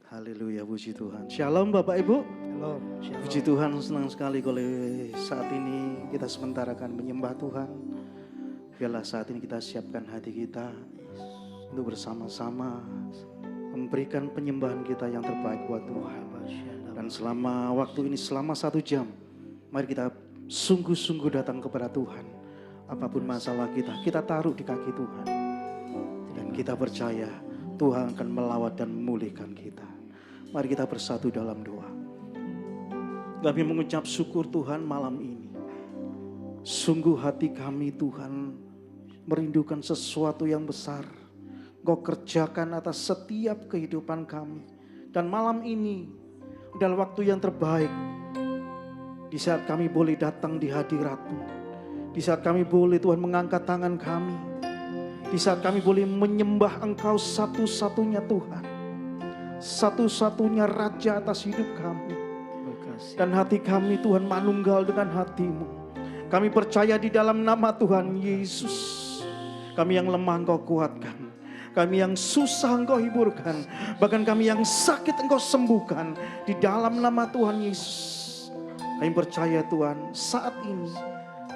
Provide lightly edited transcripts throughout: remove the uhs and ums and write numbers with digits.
Haleluya, puji Tuhan. Shalom Bapak Ibu. Shalom. Puji Tuhan, senang sekali kalau saat ini kita sementara akan menyembah Tuhan. Biarlah saat ini kita siapkan hati kita untuk bersama-sama memberikan penyembahan kita yang terbaik buat Tuhan. Dan selama waktu ini, selama 1 jam, mari kita sungguh-sungguh datang kepada Tuhan. Apapun masalah kita taruh di kaki Tuhan. Dan kita percaya Tuhan akan melawat dan memulihkan kita. Mari kita bersatu dalam doa. Kami mengucap syukur Tuhan malam ini. Sungguh hati kami Tuhan merindukan sesuatu yang besar. Engkau kerjakan atas setiap kehidupan kami. Dan malam ini adalah waktu yang terbaik. Di saat kami boleh datang di hadirat-Mu. Di saat kami boleh Tuhan mengangkat tangan kami. Di saat kami boleh menyembah Engkau satu-satunya Tuhan. Satu-satunya Raja atas hidup kami. Dan hati kami Tuhan manunggal dengan hati-Mu. Kami percaya di dalam nama Tuhan Yesus. Kami yang lemah Engkau kuatkan. Kami yang susah Engkau hiburkan. Bahkan kami yang sakit Engkau sembuhkan. Di dalam nama Tuhan Yesus. Kami percaya Tuhan saat ini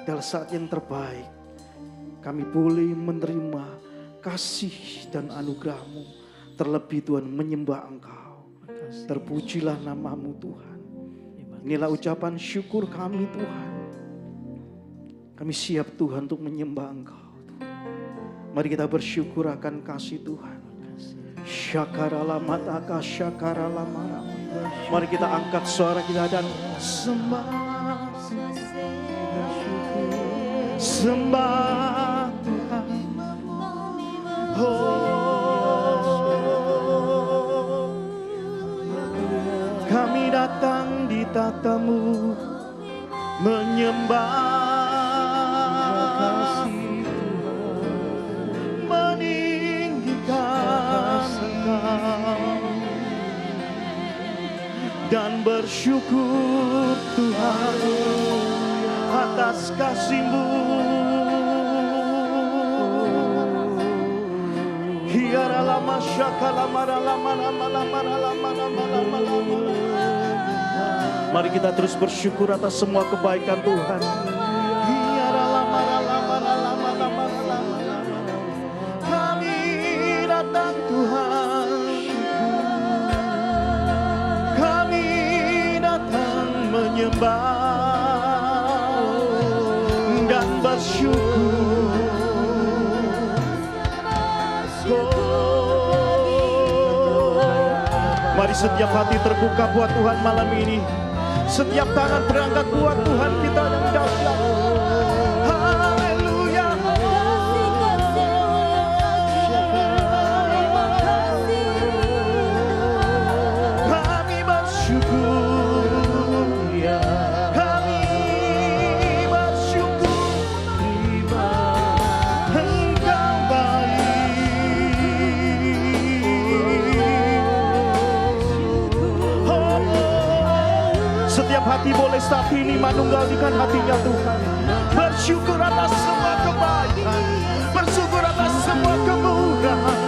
adalah saat yang terbaik. Kami boleh menerima kasih dan anugerah-Mu. Terlebih Tuhan menyembah Engkau. Terpujilah nama-Mu Tuhan. Inilah ucapan syukur kami Tuhan. Kami siap Tuhan untuk menyembah Engkau. Mari kita bersyukur akan kasih Tuhan. Syakarala mataka syakarala marah. Mari kita angkat suara kita dan sembah. Sembah Tuhan. Oh. Kami datang di tata-Mu menyembah, meninggikan Engkau dan bersyukur Tuhan atas kasih-Mu. Mari kita terus bersyukur atas semua kebaikan Tuhan. Kami datang Tuhan. Kami datang menyembah dan bersyukur. Mari setiap hati terbuka buat Tuhan malam ini. Setiap tangan berangkat buat Tuhan kita yang dahsyat. Haleluya. Kami bersyukur. Kami bersyukur. Engkau baik. Setiap hati boleh saat ini manunggalkan hatinya Tuhan. Bersyukur atas semua kebaikan. Bersyukur atas semua kemurahan.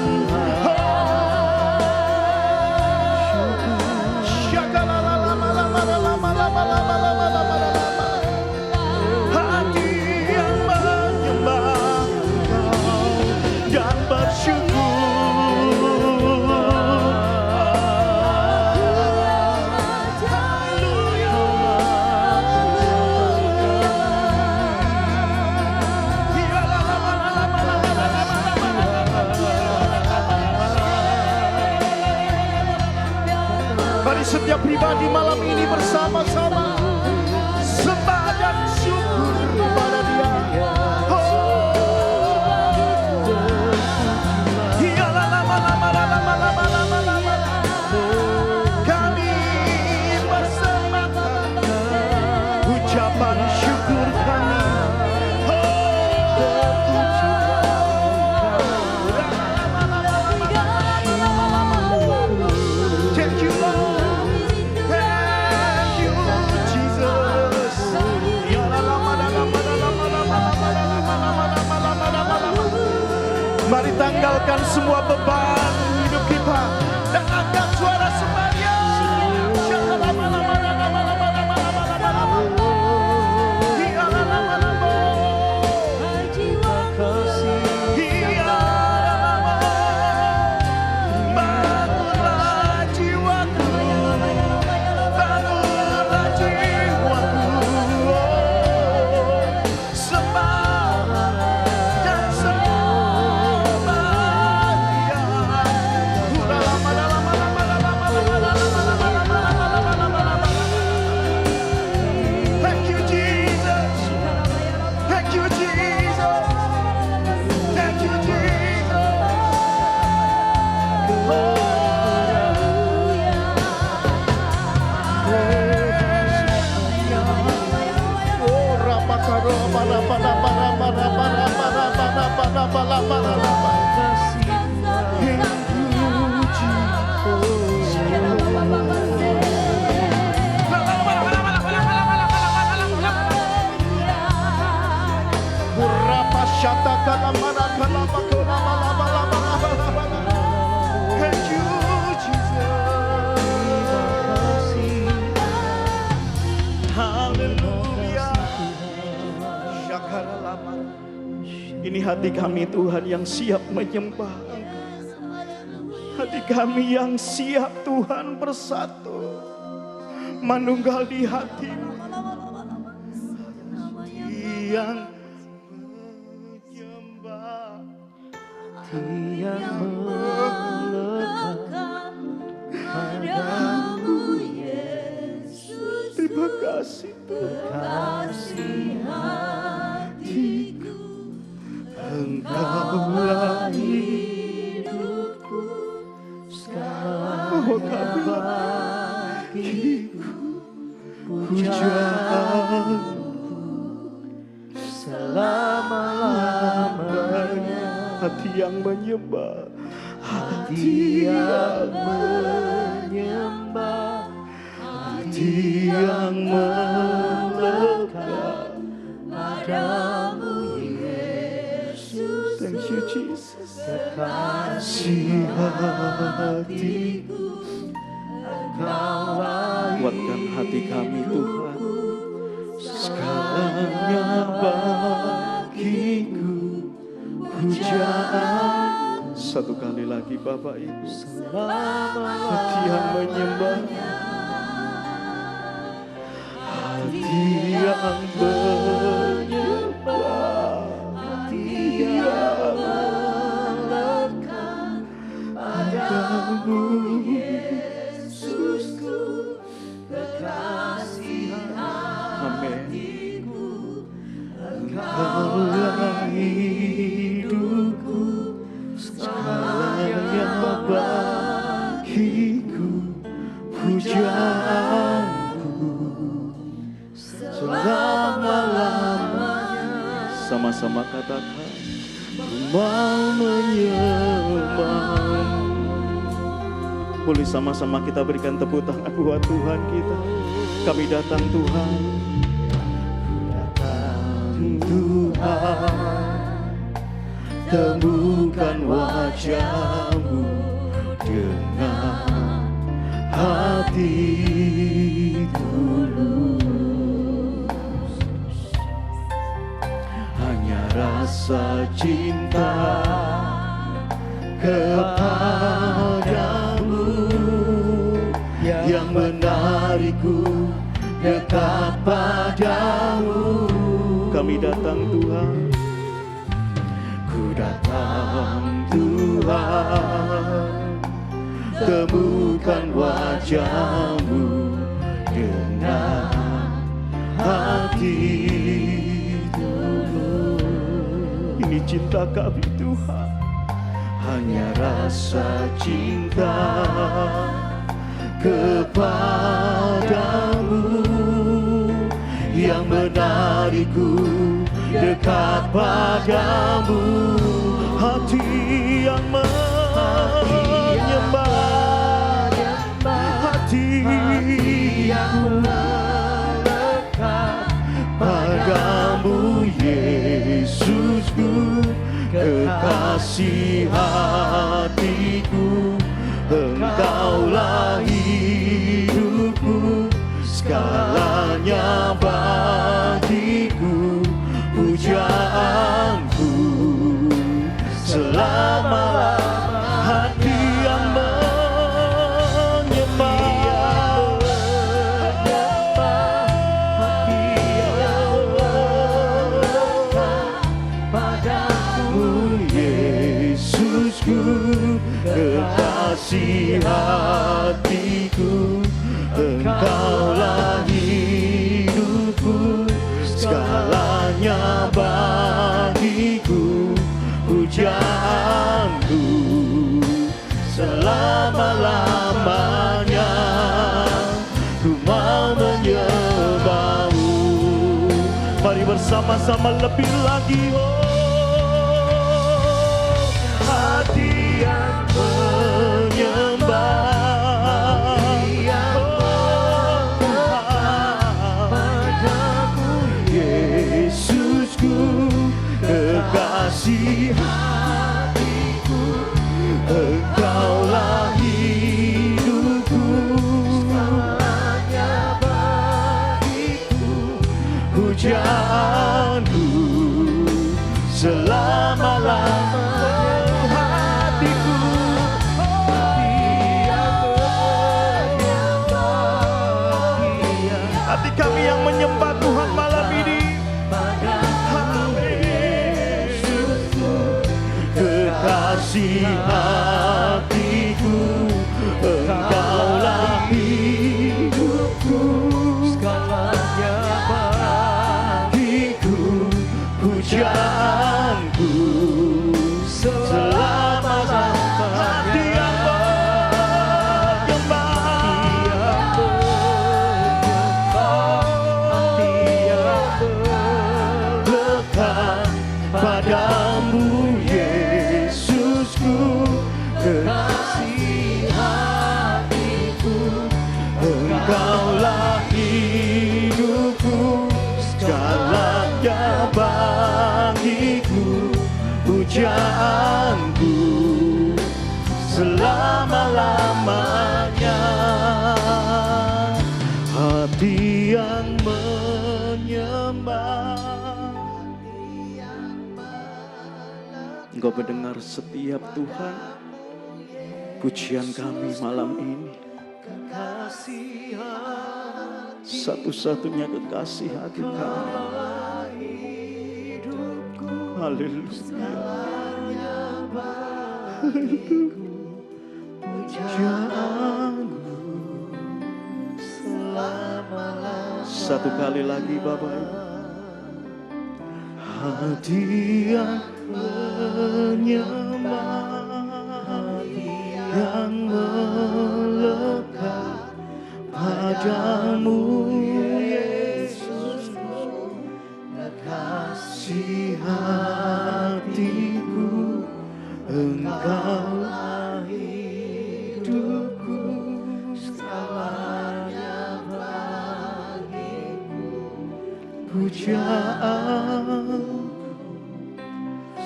Hati yang menyembah Engkau dan bersyukur. Setiap pribadi malam ini bersama-sama sembah dan syukur kepada Dia. Kami bersamakan ucapan syukur kami. Thank you Lord. Mari tanggalkan semua beban hidup kita dan angkat suara sembah. Thank you, Jesus. Haleluya. Ini hati kami Tuhan yang siap menyembah Engkau. Hati kami yang siap Tuhan bersatu menunggal di hati-Mu. Yang menyembah, yang melekat padamu Yesus. Terima kasih Tuhan. Hatiku, Engkaulah hidupku, segala bagiku, pujaanku selama-lamanya. Hati yang menyembah, hati yang menyembah, hati yang melekat padamu Yesus. Thank you Jesus. Kekasih hatiku, Engkaulah kuatkan hati kami Tuhan. Segalanya bagiku, pujaan. Satu kali lagi Bapak Ibu. Hati yang menyembah, hati yang menyembah, hati yang melekat padamu Yesusku, kekasih hatiku. Engkaulah hidupku, segalanya bagiku, pujaanku selama-lamanya. Sama-sama katakan, ku mau menyembah. Boleh sama-sama kita berikan tepuk tangan buat Tuhan kita. Kami datang Tuhan, Tuhan, temukan wajah-Mu dengan hati tulus. Hanya rasa cinta kepadamu yang menarikku dekat padamu. Kami datang Tuhan, ku datang Tuhan, temukan wajah-Mu dengan hati tulus. Ini cinta kami Tuhan, hanya rasa cinta kepadamu yang menarikku dekat padamu. Hati yang menyembah, hati yang melekat padamu Yesusku, kekasih hatiku. Engkaulah hidupku, segalanya bagiku, pujaanku selama-lamanya. Hati yang menyembah, hati yang melekat padamu Yesusku, kekasih hatiku. Engkaulah hidupku, segalanya bagiku, pujaanku selama-lamanya. Ku mau menyembah-Mu. Mari bersama-sama lebih lagi. Oh, hatiku, Engkaulah hidupku, segalanya bagiku, pujaanku selama-lamanya. Hatiku, hati kami yang menyembah Tuhan malam ini. Kekasih hatiku, Engkaulah hidupku, segalanya bagiku, pujaanku selama-lamanya. Hati yang menyembah, hati yang melekat padamu, Yesusku. Kekasih hatiku, Engkaulah hidupku, segalanya bagiku, pujaanku selama-lamanya. Hati yang menyembah, Engkau mendengar setiap Tuhan pujian kami malam ini. Satu-satunya kekasih hati kami. Haleluya. Pujaanku selama-lamanya. Satu kali lagi Bapak Ibu. Hati yang menyembah, yang melekat padamu, Yesus. Kekasih hatiku, Engkaulah hidupku, segalanya bagiku, pujaanku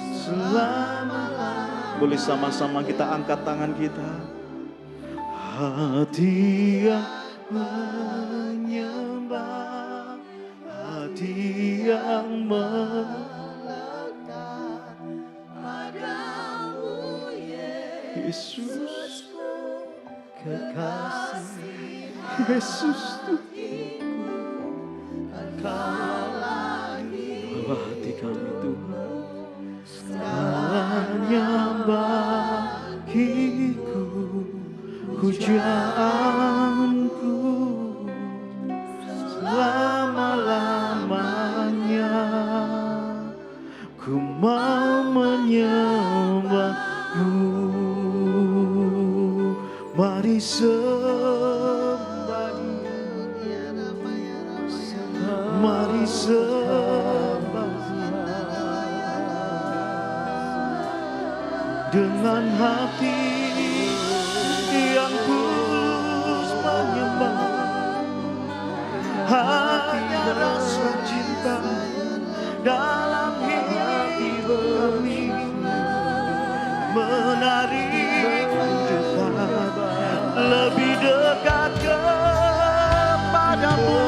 selama-lamanya. Boleh sama-sama kita angkat tangan kita. Hati yang menyembah, hati yang melekat padamu, Yesus. Kekasih Yesus, Engkaulah hati kami Tuhan, segalanya bagiku, pujaanku selama-lamanya. Ku mau menyembahmu. Mari sembah, mari sembah dengan hati yang tulus menyembah. Hanya rasa cinta dalam hidup kami menarik dekat, lebih dekat kepadamu,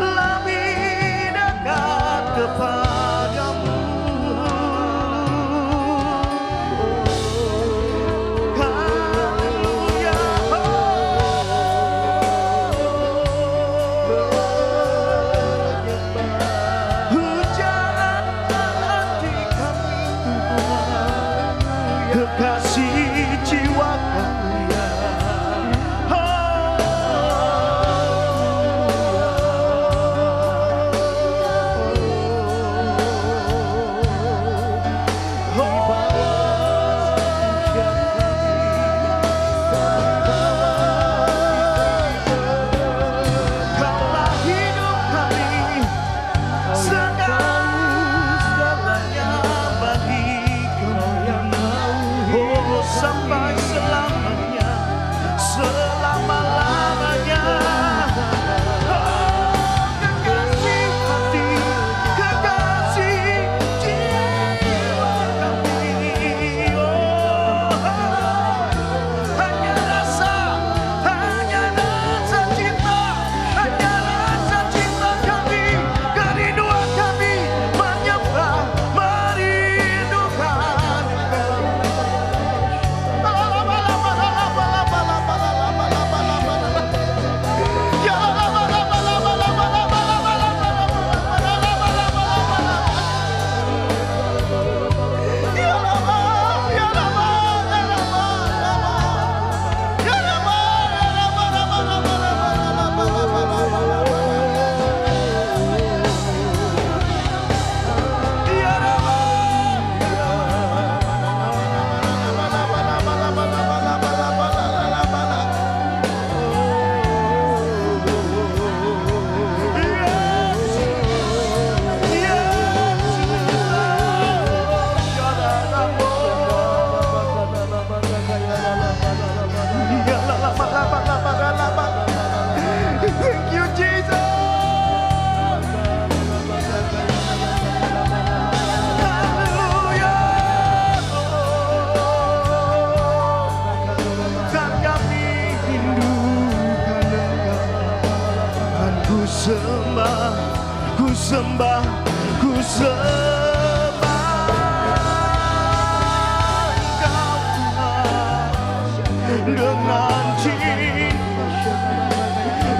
lebih dekat kepadamu. Kekasih jiwa kami,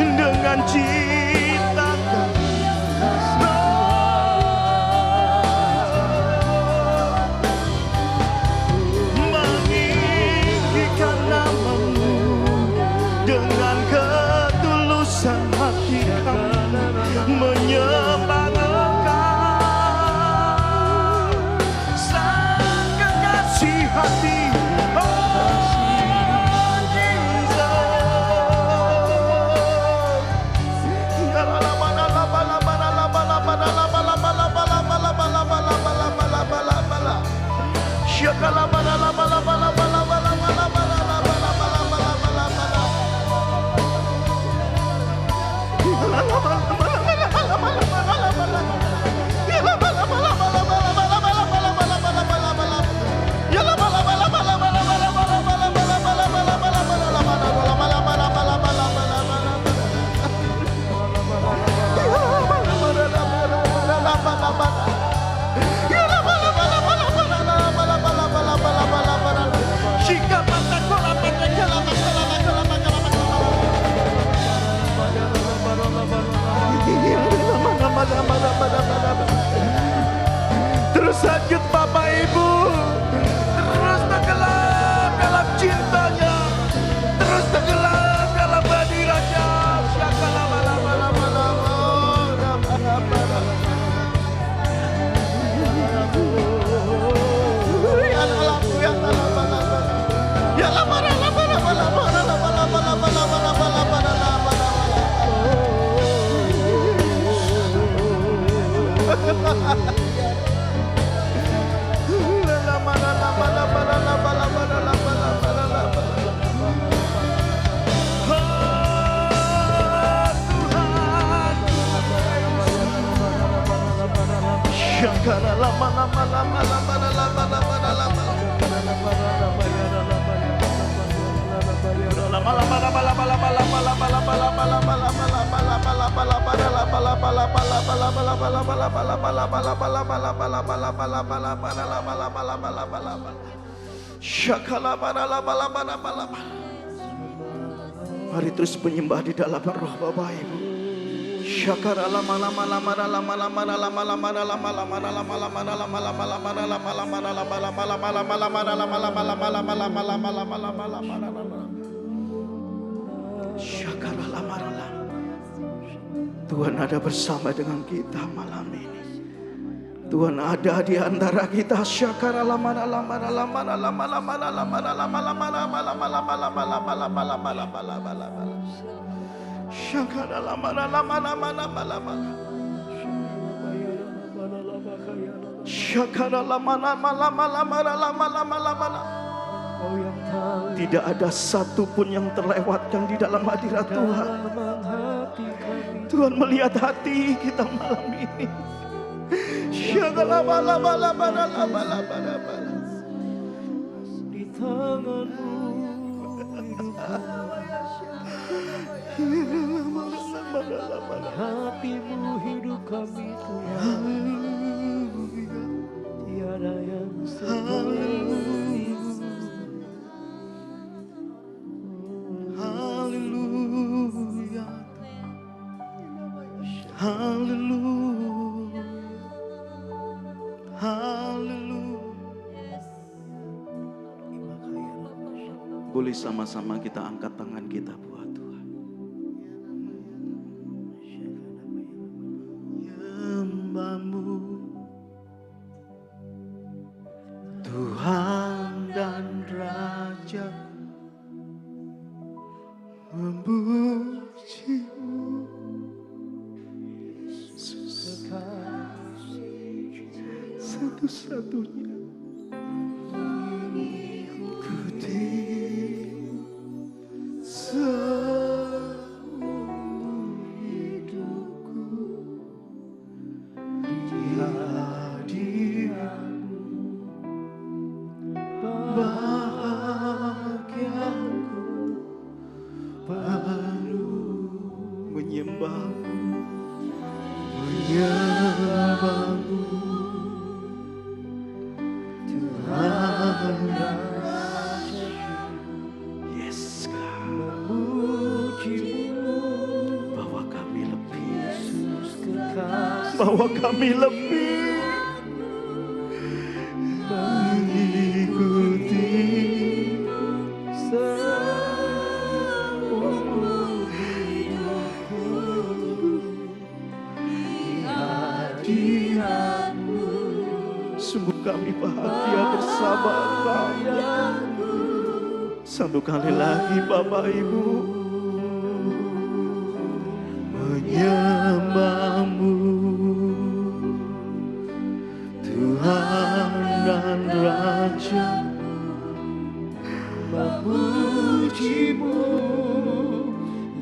dengan cinta meninggikan namamu dengan ketulusan hati kami menyembah Engkau sang kekasih hati. Terus lanjut Bapak Ibu, terus tenggelam dalam cintanya, terus tenggelam dalam hadiratnya. Mari terus menyembah di dalam roh Bapak Ibu. Tuhan ada bersama dengan kita malam ini. Tuhan ada di antara kita. Tidak ada satupun yang terlewatkan di dalam hadirat Tuhan. Tuhan melihat hati kita malam ini. Di tanganmu hatimu hidup kami Tuhan. Tiada yang seperti. Haleluya, haleluya, haleluya. Boleh sama-sama kita angkat tangan kita buat Tuhan. Nyembahmu Tuhan dan Raja, memujimu satu-satunya. Menyembahmu bahwa kami lebih mengikuti seumur hidupku di hadirat-Mu. Sungguh kami bahagia bersama Engkau. Satu kali lagi Bapak Ibu, menyembah-Mu Tuhan dan Raja, memuji-Mu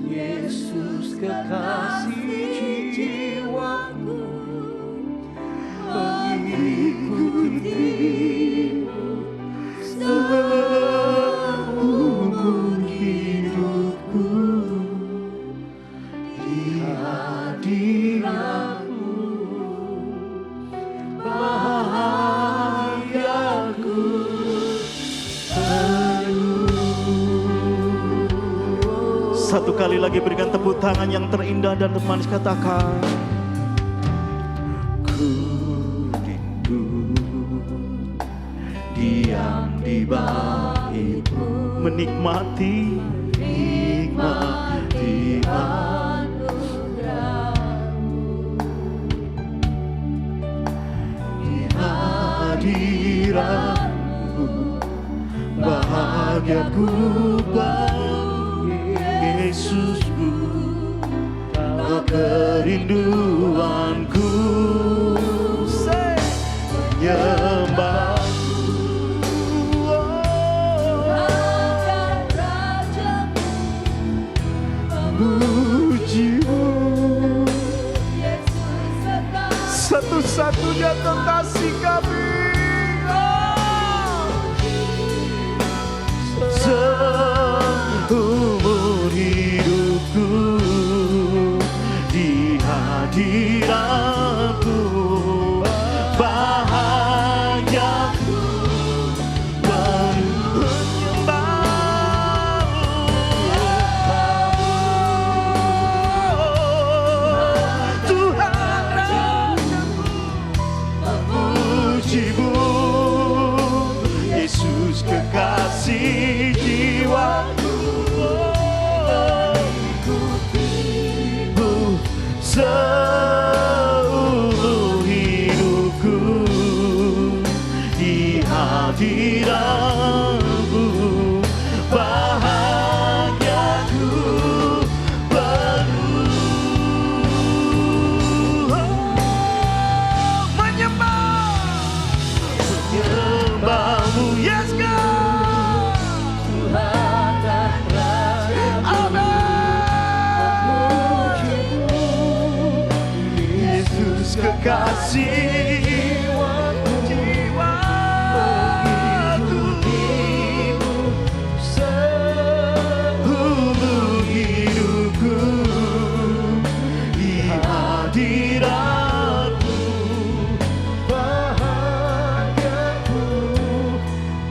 Yesus kekasih jiwaku, mengikuti-Mu seumur hidupku di hadirat-Mu. Bahagiaku penuh. Satu kali lagi berikan tepuk tangan yang terindah dan termanis, katakan, ku rindu diam di bait-Mu, menikmati anugerah-Mu di hadirat-Mu. Bahagiaku baru Yesusku, Kau kerinduanku, menyembah satu-satunya kekasih kami. Seumur hidupku di hadirat-Mu, bahagiaku penuh menyembah-Mu. Tuhan memuji-Mu Yesus kekasih jiwaku, ikutimu seumur hidupku di hadirat-Mu. Bahagiaku penuh menyembah-Mu, yes God, Tuhan dan Raja. Amin. Yesus kekasih jiwaku, seumur hidupku di hadirat-Mu. Bahagiaku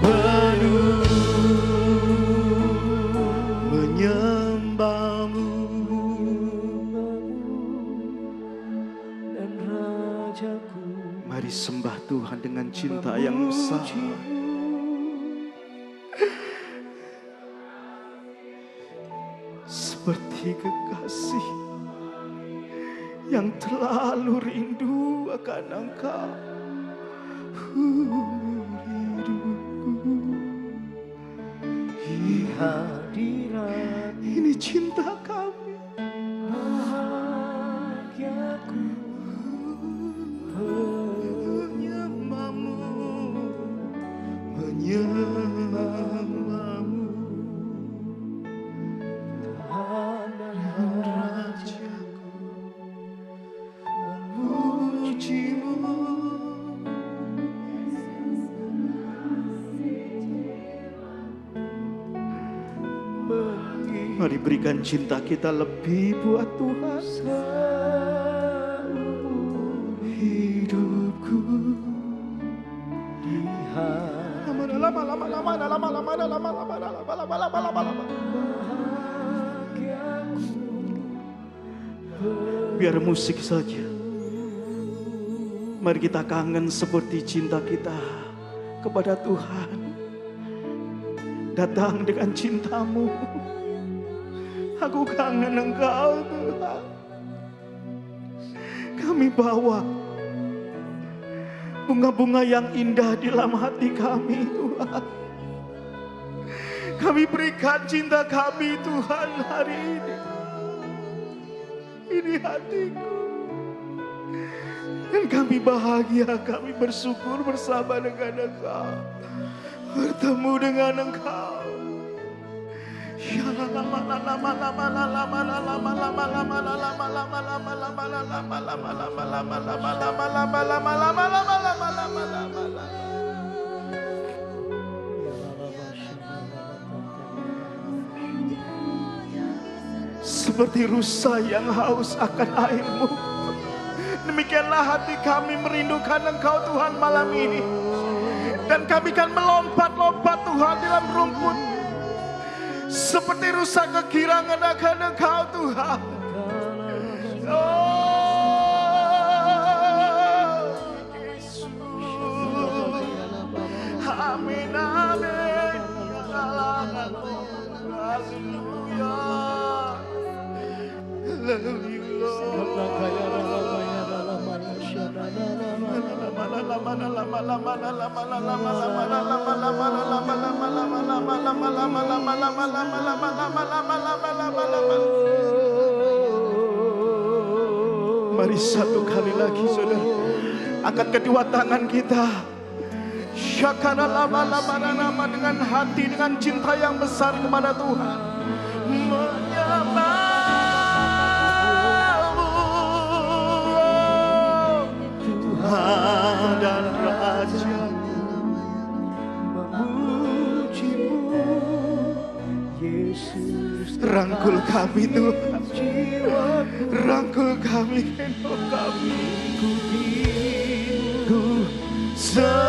penuh menyembah-Mu dan Rajaku. Mari sembah Tuhan dengan cinta yang besar. Seperti kekasih yang terlalu rindu akan Engkau. Hidupku di hadirat, ini cinta kami. Bahagiaku menyembah-Mu, menyembah-Mu. Tuhan dan Rajaku, memuji-Mu. Mari berikan cinta kita lebih buat Tuhan. Seumur hidupku di biar musik saja Mari kita kangen seperti cinta kita kepada Tuhan. Datang dengan cinta-Mu. Aku kangen Engkau Tuhan. Kami bawa bunga-bunga yang indah di dalam hati kami Tuhan. Kami berikan cinta kami Tuhan hari ini. Ini hatiku. Dan kami bahagia, kami bersyukur bersama dengan Engkau. Bertemu dengan Engkau. Seperti rusa yang haus akan air-Mu, demikianlah hati kami merindukan Engkau Tuhan malam ini. Dan kami akan melompat-lompat Tuhan di dalam rumput, seperti rusa kegirangan akan Engkau Tuhan. Oh, Yesus. Amin, amin. Haleluya. Mari satu kali lagi saudara, angkat kedua tangan kita. Syakara lama-lama dengan hati, dengan cinta yang besar kepada Tuhan. Tuhan dan Raja, memuji-Mu Yesus. Rangkul kami Tuhan, rangkul kami, gendong kami. Ku seumur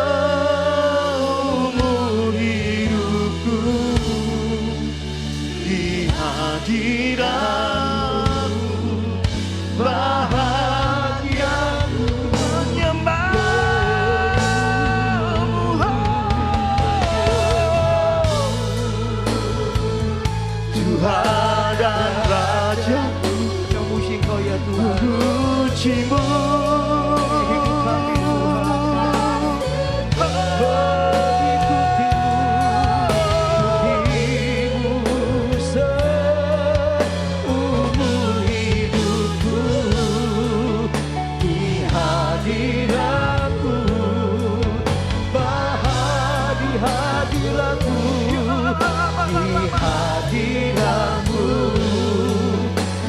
hidupku di hadirat-Mu, bahagiaku menyembah-Mu. Tuhan dan Raja, memuji Engkau ya Tuhan, memuji-Mu.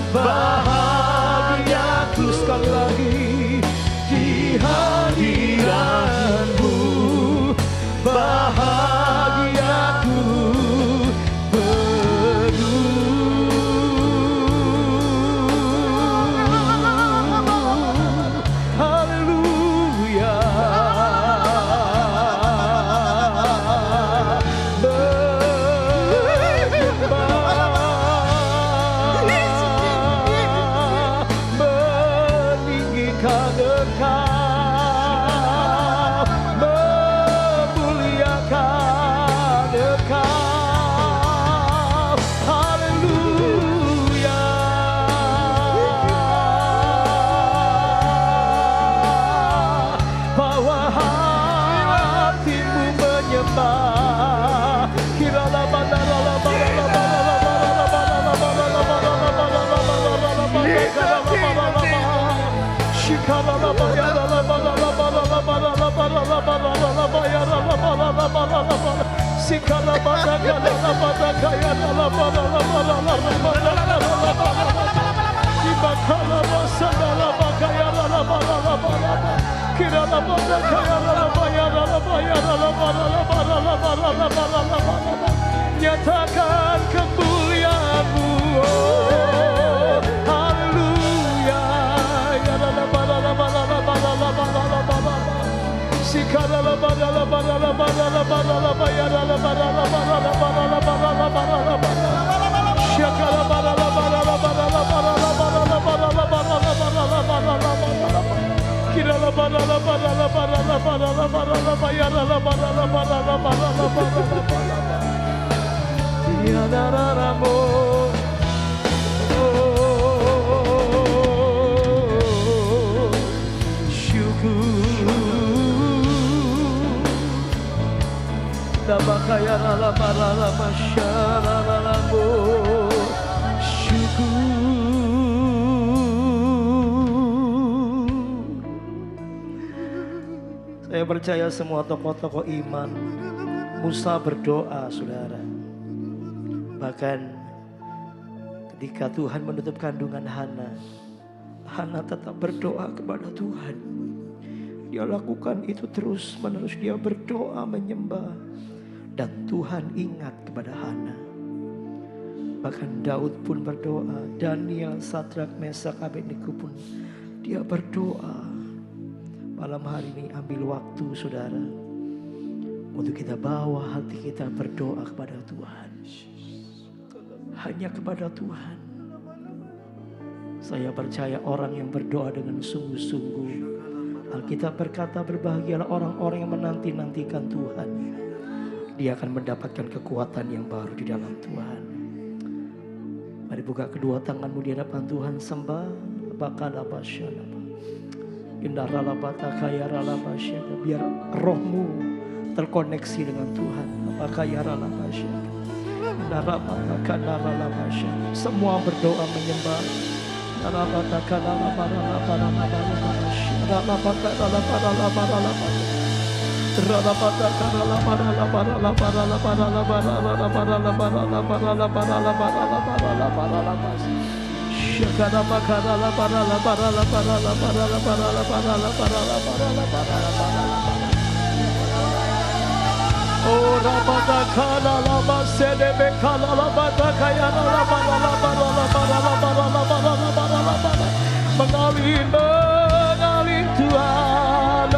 Bahagiaku sekali lagi di hadirat-Mu, bahagiaku penuh. Haleluya. Nyatakan kemuliaan-Mu, oh, haleluya. Saya percaya semua tokoh-tokoh iman, Musa berdoa, saudara. Bahkan ketika Tuhan menutup kandungan Hana, Hana tetap berdoa kepada Tuhan. Dia lakukan itu terus menerus, dia berdoa menyembah. Dan Tuhan ingat kepada Hana. Bahkan Daud pun berdoa, Daniel, Sadrak, Mesak, Abednego pun dia berdoa. Malam hari ini ambil waktu, saudara, untuk kita bawa hati kita berdoa kepada Tuhan. Hanya kepada Tuhan. Saya percaya orang yang berdoa dengan sungguh-sungguh, Alkitab berkata berbahagialah orang-orang yang menanti-nantikan Tuhan. Dia akan mendapatkan kekuatan yang baru di dalam Tuhan. Mari buka kedua tanganmu di hadapan Tuhan, sembah. Biar rohmu terkoneksi dengan Tuhan. Semua berdoa menyembah. Mengalir Tuhan.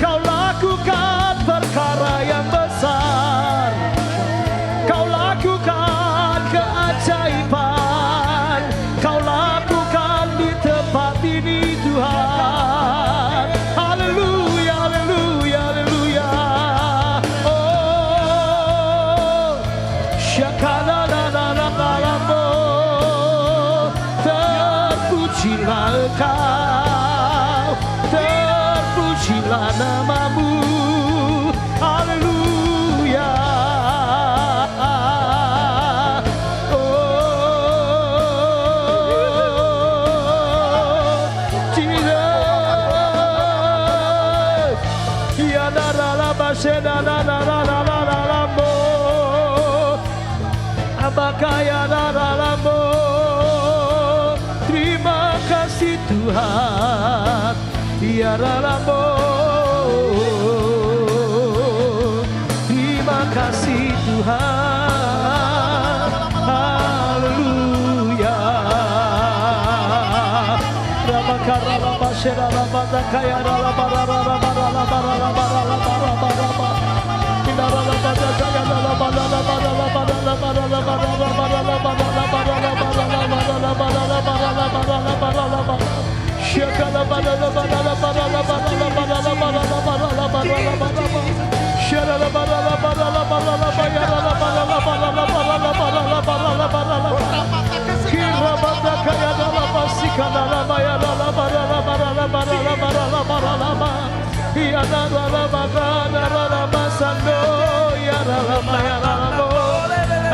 Kau lakukan perkara yang besar, Kau lakukan keajaiban, Kau lakukan di tempat ini Tuhan. Haleluya, haleluya, haleluya. Oh, syakalalalalalalamo, terpujilah Engkau, terpujilah namamu. Haleluya. Terima kasih Tuhan. Terima kasih Tuhan.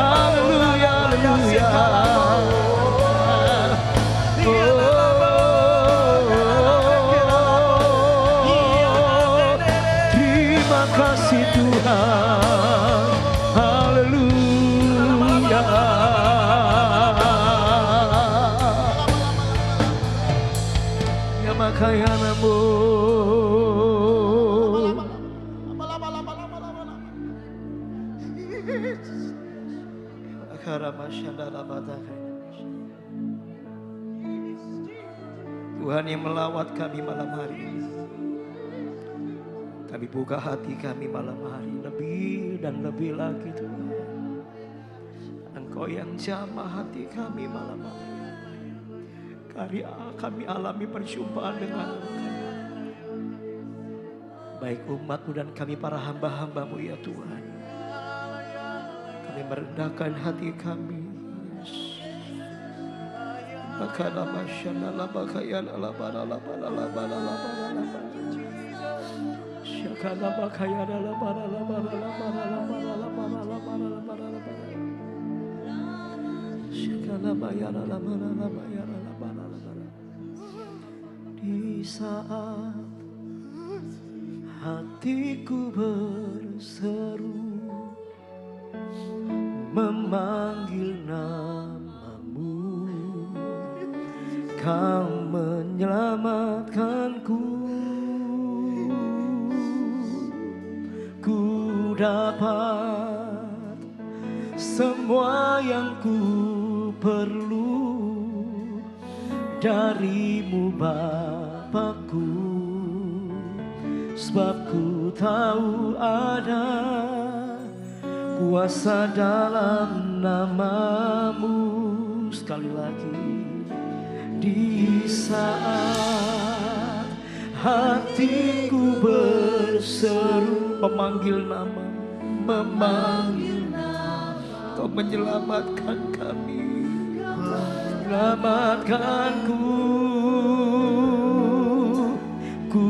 Haleluya. Haleluya, haleluya. Terima kasih Tuhan. Haleluya. makayanamu. Tuhan yang melawat kami malam hari ini, kami buka hati kami malam hari lebih dan lebih lagi Tuhan. Engkau yang jamah hati kami malam hari. Kami alami perjumpaan dengan Engkau, baik umat-Mu dan kami para hamba-hamba-Mu ya Tuhan. Kami merendahkan hati kami. Makana masyana la bakaya la bala la bala la bala la bala la bala. Syakana bakaya la bala la bala la bala la bala la bala la bala la bala la bala. Syakana bayara la bala la bayara la bala la bala. Di saat hatiku berseru memanggil namamu, Kau menyelamatkanku. Ku dapat semua yang ku perlu darimu Bapakku, sebab ku tahu ada kuasa dalam namamu. Sekali lagi, di saat hatiku berseru memanggil nama, Kau menyelamatkan kami, selamatkanku. Ku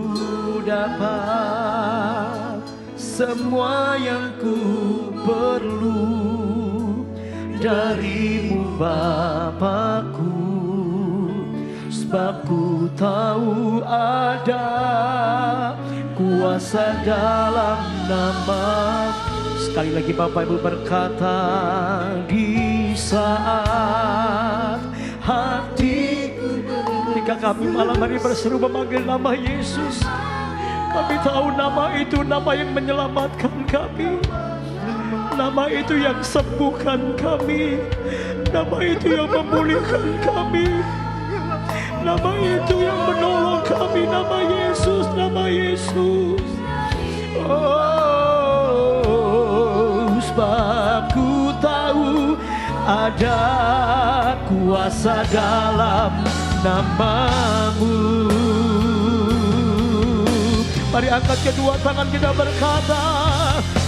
dapat semua yang ku perlu darimu Bapakku, sebab ku tahu ada kuasa dalam nama. Sekali lagi Bapak Ibu berkata, di saat hatiku, ketika kami malam hari berseru memanggil nama Yesus, kami tahu nama itu nama yang menyelamatkan kami, nama itu yang sembuhkan kami, nama itu yang memulihkan kami, nama itu yang menolong kami, nama Yesus, nama Yesus. Oh, sebab ku tahu ada kuasa dalam namamu. Mari angkat kedua tangan kita berkata,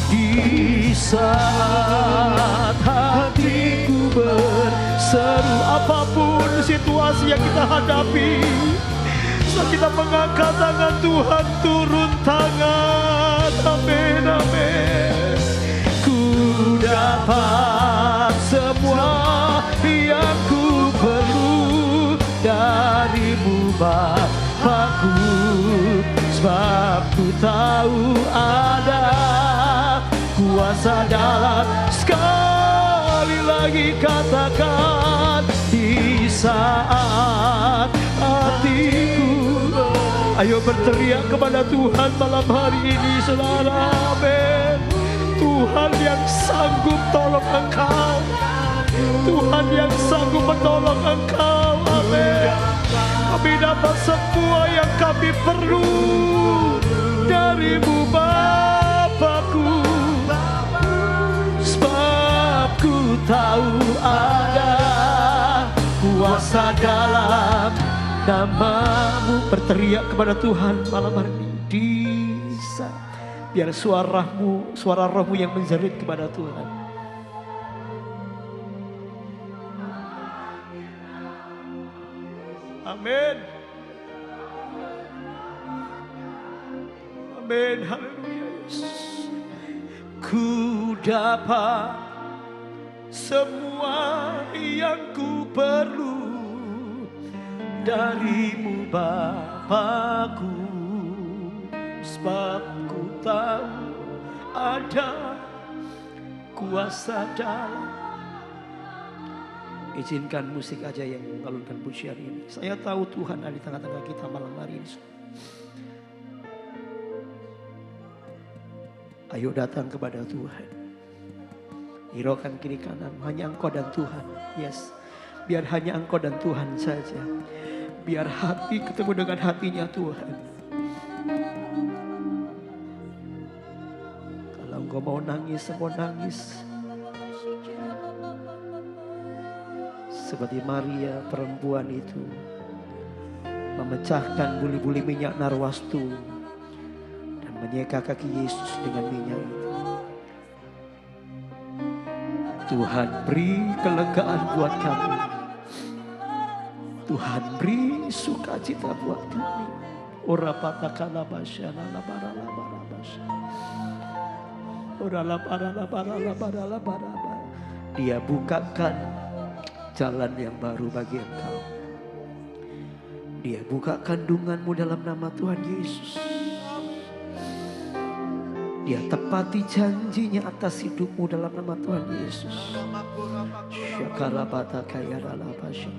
di saat hatiku berseru, apapun situasi yang kita hadapi, saat kita mengangkat tangan, Tuhan turun tangan. Amin, amin. Ku dapat semua yang ku perlu darimu Bapakku, sebab ku tahu ada kuasa dalam. Sekali lagi katakan, di saat hatiku. Ayo berteriak kepada Tuhan malam hari ini, saudara. Amin. Tuhan yang sanggup tolong engkau, Tuhan yang sanggup menolong engkau. Amin. Kami dapat semua yang kami perlu darimu Bapakku, sebab ku tahu ada kuasa dalam namamu. Berteriak kepada Tuhan malam hari ini, bisa. Biar suaramu, suara rohmu yang menjerit kepada Tuhan. Amin. Amin. Haleluya Yesus. Ku dapat semua yang ku perlu darimu Bapakku, sebab ku tahu ada kuasa dalam Izinkan musik aja yang mengalunkan pujian ini. Saya tahu Tuhan ada di tengah-tengah kita malam hari ini. Ayo datang kepada Tuhan. Hiraukan kiri kanan, hanya Engkau dan Tuhan. Yes, biar hanya Engkau dan Tuhan saja. Biar hati ketemu dengan hatinya Tuhan. Kalau Engkau mau nangis, Engkau nangis. Seperti Maria perempuan itu memecahkan buli-buli minyak narwastu dan menyeka kaki Yesus dengan minyak itu. Tuhan beri kelegaan buat kami. Tuhan beri sukacita buat kami. Ora patakala basyana labara labara basyana. Ora labara labara labara labara. Dia bukakan jalan yang baru bagi engkau. Dia buka kandunganmu dalam nama Tuhan Yesus. Dia tepati janjinya atas hidupmu dalam nama Tuhan Yesus.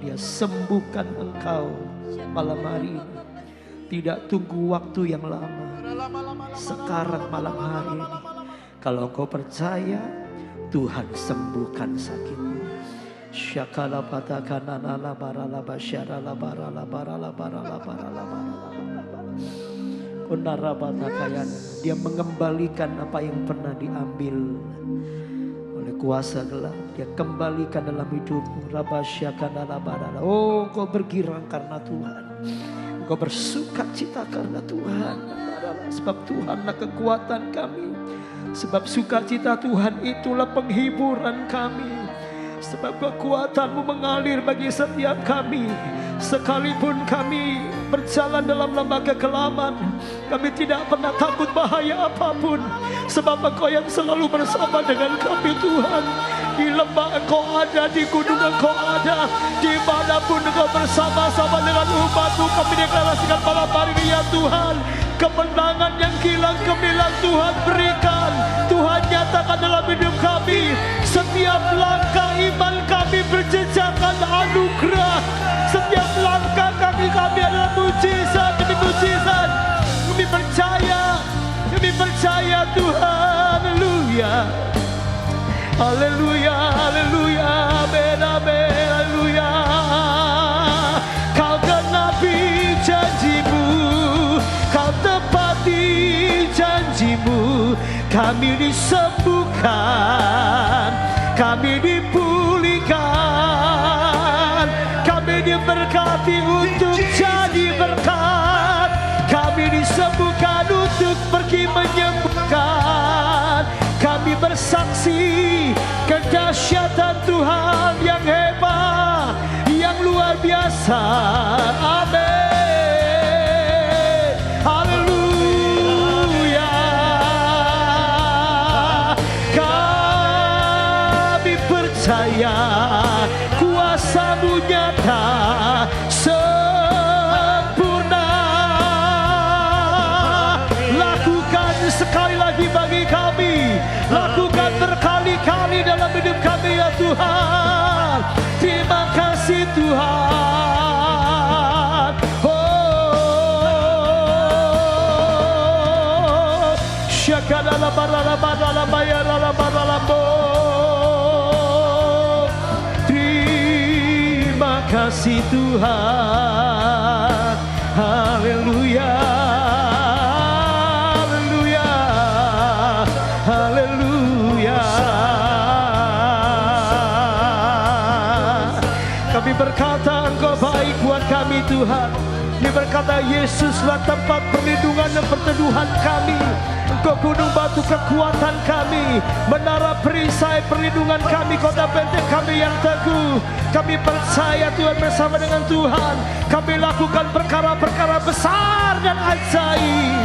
Dia sembuhkan engkau malam hari ini. Tidak tunggu waktu yang lama. Sekarang malam hari ini. Kalau engkau percaya, Tuhan sembuhkan sakitmu. Syakala patakana la bara la basyara la bara la bara la bara la bara la bara la bara. Dia mengembalikan apa yang pernah diambil oleh kuasa gelap. Dia kembalikan dalam hidupmu. Rabasyakana la bara. Oh, kau bergirang karena Tuhan. Kau bersuka cita karena Tuhan. Sebab Tuhanlah kekuatan kami. Sebab sukacita Tuhan itulah penghiburan kami. Sebab kekuatan-Mu mengalir bagi setiap kami. Sekalipun kami berjalan dalam lembah kekelaman, kami tidak pernah takut bahaya apapun. Sebab Engkau yang selalu bersama dengan kami Tuhan. Di lembah Engkau ada, di gunung Engkau ada. Dimanapun Engkau bersama-sama dengan umat-Mu, kami deklarasikan malam hari ini ya Tuhan. Kemenangan yang hilang gemilang Tuhan berikan. Tuhan nyatakan dalam hidup kami. Setiap langkah iman kami berjejakan anugerah. Setiap langkah kami adalah mujizat demi mujizat. Kami percaya Tuhan. Haleluya. Haleluya, haleluya, amin, amin, haleluya. Kau genapi janji-Mu, Kau tepati janji-Mu. Kami disembuhkan, kami dipulihkan, kami diberkati untuk jadi berkat. Kami disembuhkan untuk pergi menyembuhkan. Kami bersaksi kedahsyatan Tuhan yang hebat, yang luar biasa. Amin. Haleluya. Kami percaya kuasa-Mu nyata sempurna. Lakukan sekali lagi bagi kami. Lakukan berkali-kali dalam hidup kami ya Tuhan. Terima kasih Tuhan. Oh, syakadala barala barala bayarala barala bo. Terima kasih Tuhan. Haleluya. Kami berkata Engkau baik buat kami Tuhan. Kami berkata Yesuslah tempat perlindungan dan perteduhan kami. Engkau gunung batu kekuatan kami. Menara perisai perlindungan kami. Kota benteng kami yang teguh. Kami percaya Tuhan bersama dengan Tuhan. Kami lakukan perkara-perkara besar dan ajaib.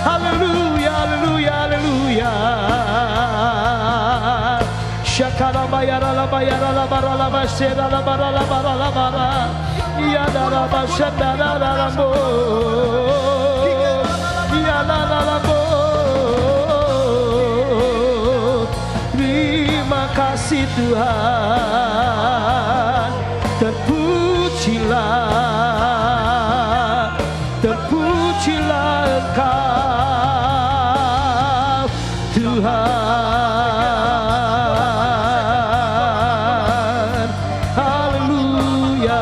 Haleluya, haleluya, haleluya. Syakara bayara la bayara la bara la basyara la bara la bara la bara. Ya la basyara la la bo. Ya la bo. Terima kasih Tuhan. terpujilah Engkau Tuhan. Haleluya.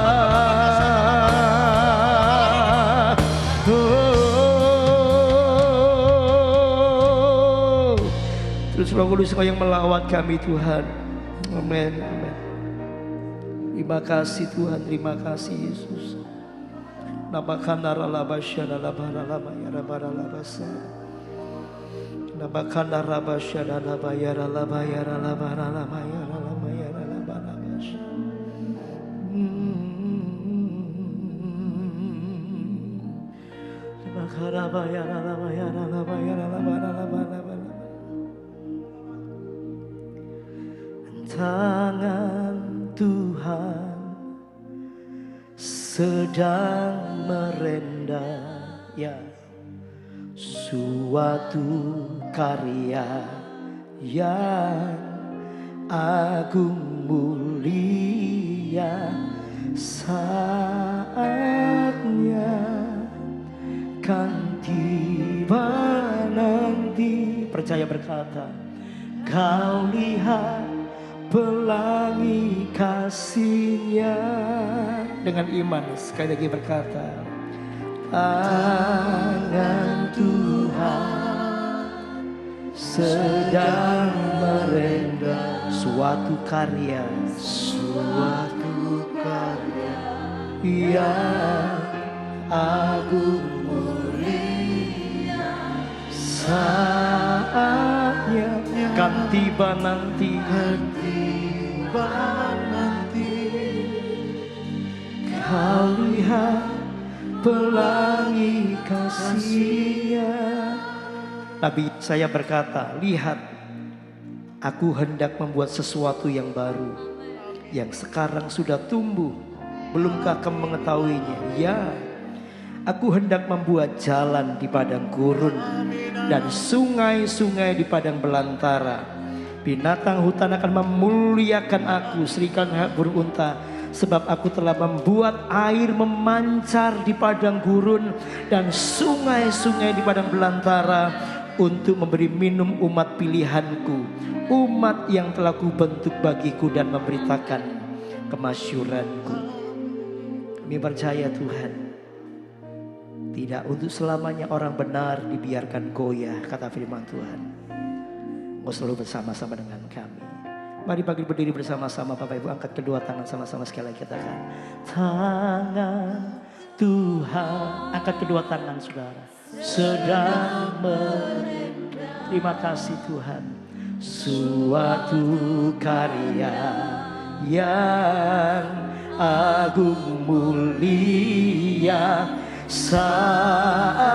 Terus Roh Kudus Engkau yang melawat kami Tuhan. Amin. Amin. Terima kasih Tuhan, terima kasih Yesus. Nabakandara labasyana labaralama ya rabaralabasa. Nabakandara labasyana labayara labayara labaralama ya ralama ya ralabarabasya. Nabakarabayara labayara labayara labaralabarabarabara. Tangan Tuhan sedang merendah ya suatu karya yang agung mulia, saatnya kan tiba nanti. Percaya berkata, kau lihat pelangi kasih-Nya. Dengan iman sekali lagi berkata, tangan Tuhan sedang merendah suatu karya yang agung mulia, saatnya kan tiba nanti. Kau lihat pelangi kasih-Nya. Nabi saya berkata, lihat, aku hendak membuat sesuatu yang baru, yang sekarang sudah tumbuh, belumkah kamu mengetahuinya? Ya, aku hendak membuat jalan di padang gurun dan sungai-sungai di padang belantara. Binatang hutan akan memuliakan aku, serigala burung unta. Sebab aku telah membuat air memancar di padang gurun dan sungai-sungai di padang belantara, untuk memberi minum umat pilihanku, umat yang telah kubentuk bagiku, dan memberitakan kemasyuranku. Kami percaya Tuhan, tidak untuk selamanya orang benar dibiarkan goyah, kata firman Tuhan. Mau selalu bersama-sama dengan kami. Mari bagi berdiri bersama-sama, Bapak Ibu, angkat kedua tangan sama-sama sekali lagi katakan, tangan Tuhan. Angkat kedua tangan saudara, sedang merendah. Terima kasih Tuhan, suatu karya yang agung mulia, saatnya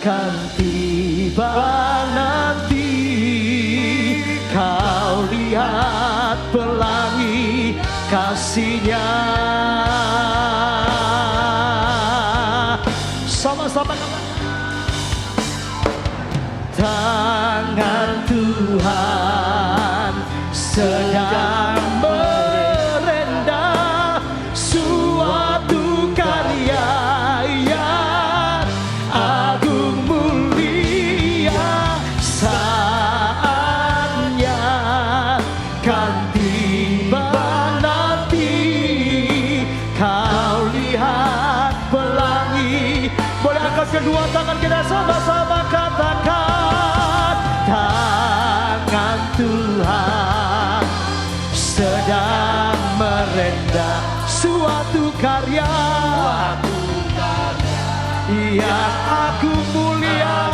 kan tiba nanti. Kau lihat pelangi kasih-Nya. Sama-sama tangan Tuhan sedang merendah suatu karya yang agung mulia, saatnya kan tiba nanti. Kau lihat pelangi. Boleh angkat kedua tangan kita sama-sama katakan, tangan Tuhan sedang merendah suatu karya yang agung mulia.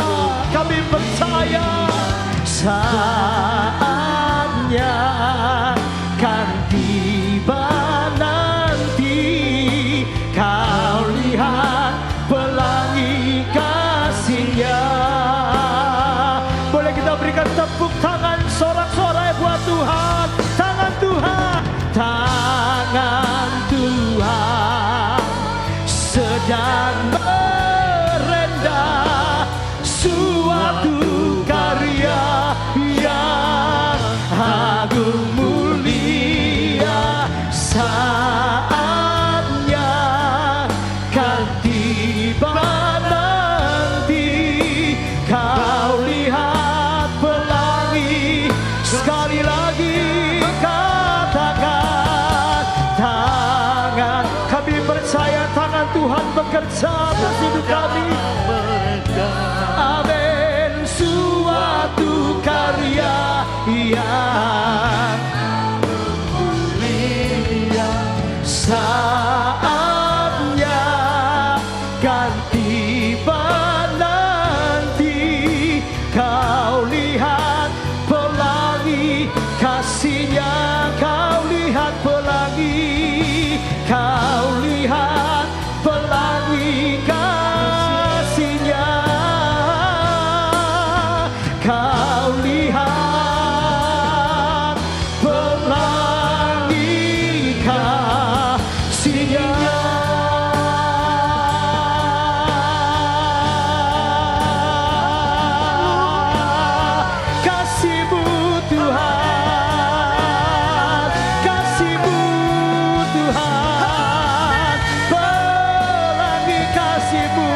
Kami percaya saatnya kan tiba nanti. Kau lihat pelangi kasih-Nya. Boleh kita berikan tepuk tangan sorak-sorai buat Tuhan. Tangan Tuhan, tangan Tuhan sedang merendah suatu karya yang agung mulia, saatnya kan tiba nanti kau lihat pelangi. Sekali lagi katakan tangan. Kami percaya tangan Tuhan bekerja atas hidup kami. Amin. Suatu karya yang mulia, saatnya kan tiba nanti kau lihat pelangi kasihnya, kau lihat pelangi, kau lihat pelangi kasihnya, kau lihat pelangi kasihnya. Kasih-Mu Tuhan, kasih-Mu Tuhan, pelangi kasih-Mu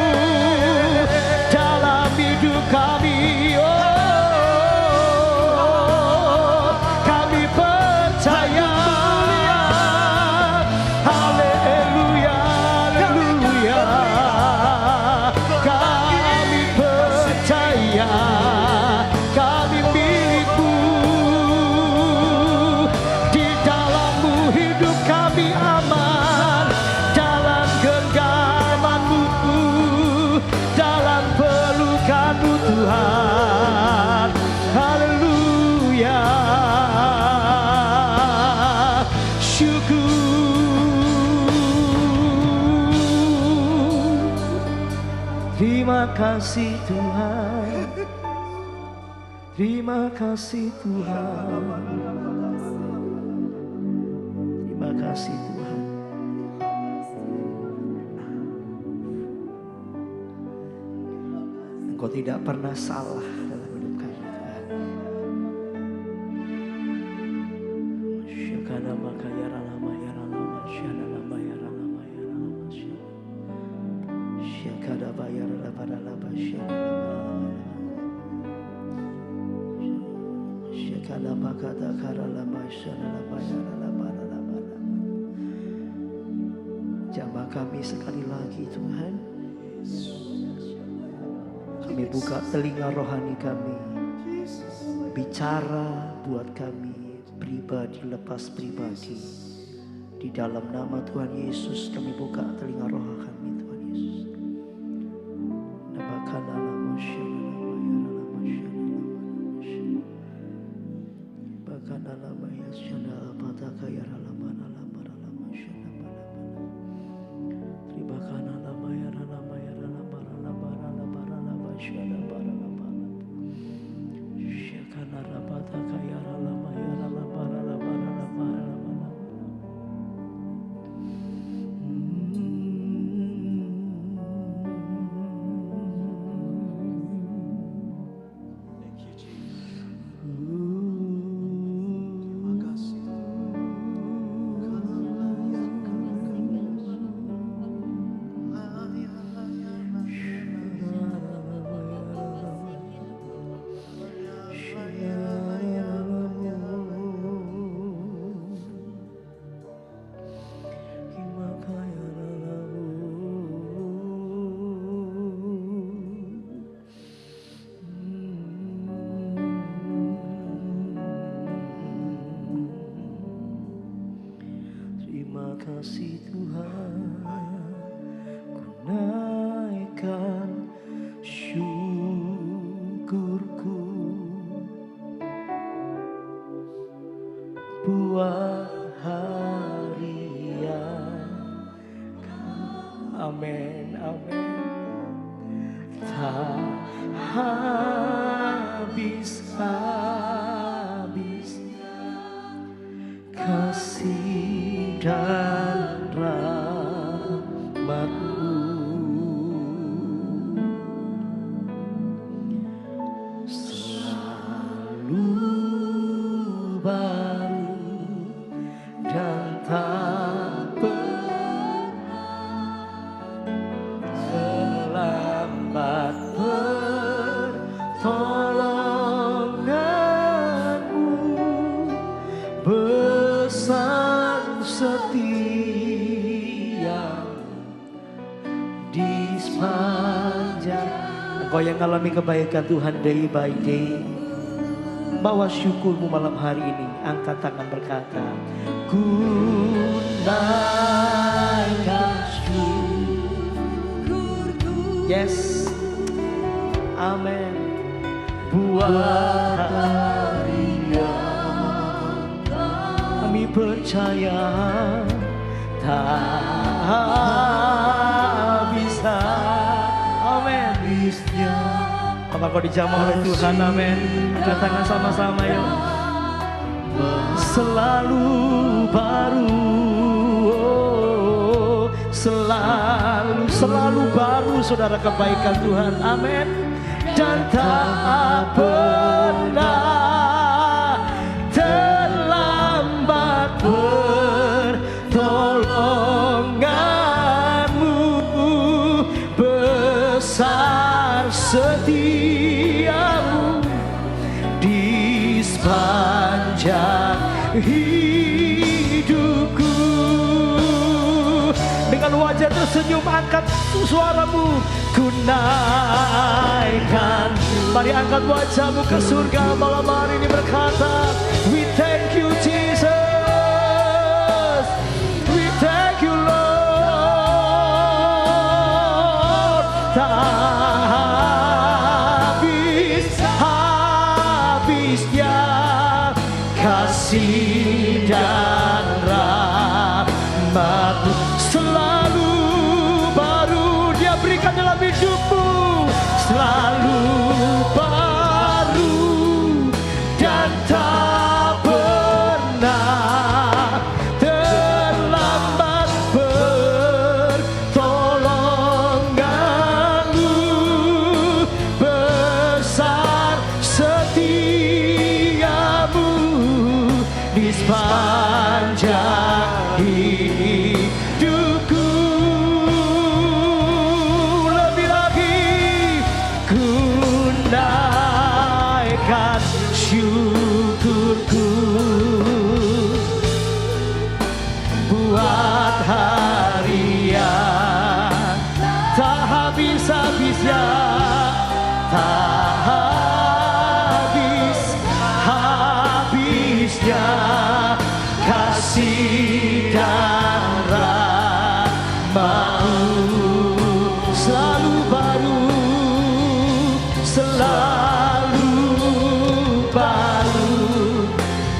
dalam hidup kami. Oh, kami percaya. Haleluya, haleluya. Kami percaya. Kami milik-Mu, di dalam-Mu hidup kami aman, dalam genggaman-Mu, dalam pelukan-Mu Tuhan. Haleluya, syukur. Terima kasih Tuhan. Terima kasih Tuhan. Terima kasih Tuhan. Engkau tidak pernah salah dalam hidup kami Tuhan. Syakana maka ya ralama ya ralama syana lama ya ralama ya ralama syana. Syakada bayar labara laba syana lama. Syakala makata kara lama syana lama ya ralama lama. Jamah kami sekali lagi Tuhan. Kami buka telinga rohani kami. Bicara buat kami pribadi lepas pribadi. Di dalam nama Tuhan Yesus kami buka telinga roh kami Tuhan Yesus. Nabakana lama syana lama ya ralama syana lama syana. Bakana lama ya syana lama taka ya ralama lama ralama syana lama. Ribakana lama ya ralama ya ralama ralama ralama ralama syana ralama. Syakana lama taka ya ralama ya ralama ralama ralama ralama. Terima kasih Tuhan, ku naikkan syukurku buat hari yang amin, amin. Tak habis-habis kasih dan rahmat-Mu. Selalu baru dan tak pernah di sepanjang. Engkau yang alami kebaikan Tuhan day by day, bawa syukurmu malam hari ini. Angkat tangan berkata, ku naikkan syukurku. Yes, amin. Buat hari yang kami percaya tak bisa. Amin. Apa kau dijamah oleh Tuhan? Amin. Angkat tangan sama-sama yuk. Selalu baru, oh, selalu baru saudara kebaikan Tuhan. Amin. Dan tak pernah terlambat pertolonganmu, besar setiamu di sepanjang hidupku. Dengan wajah tersenyum angkat suaramu, ku naikkan. Mari angkat wajahmu ke surga malam hari ini berkata, we thank you Jesus, we thank you Lord. Tak habis-habisnya kasih dan rahmat-Mu, selalu baru Dia berikan dalam hidupmu, selalu baru dan tak pernah terlambat pertolonganmu, besar setiamu di sepanjang hidupku. Lebih lagi ku naikkan syukurku buat hari yang tak habis-habisnya, tak habis-habisnya kasih dan rahmat-Mu, selalu baru, selalu baru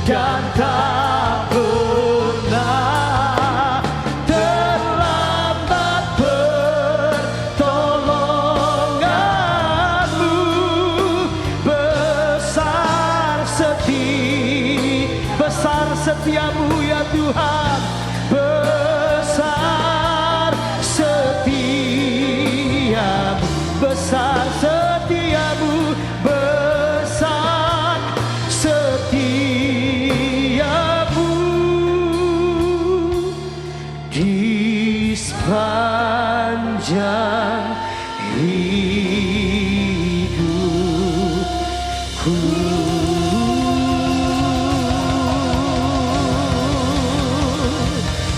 dan tak pernah terlambat pertolonganmu, besar setiamu ya Tuhan, besar setiamu, besar setiamu, besar setiamu di sepanjang hidupku.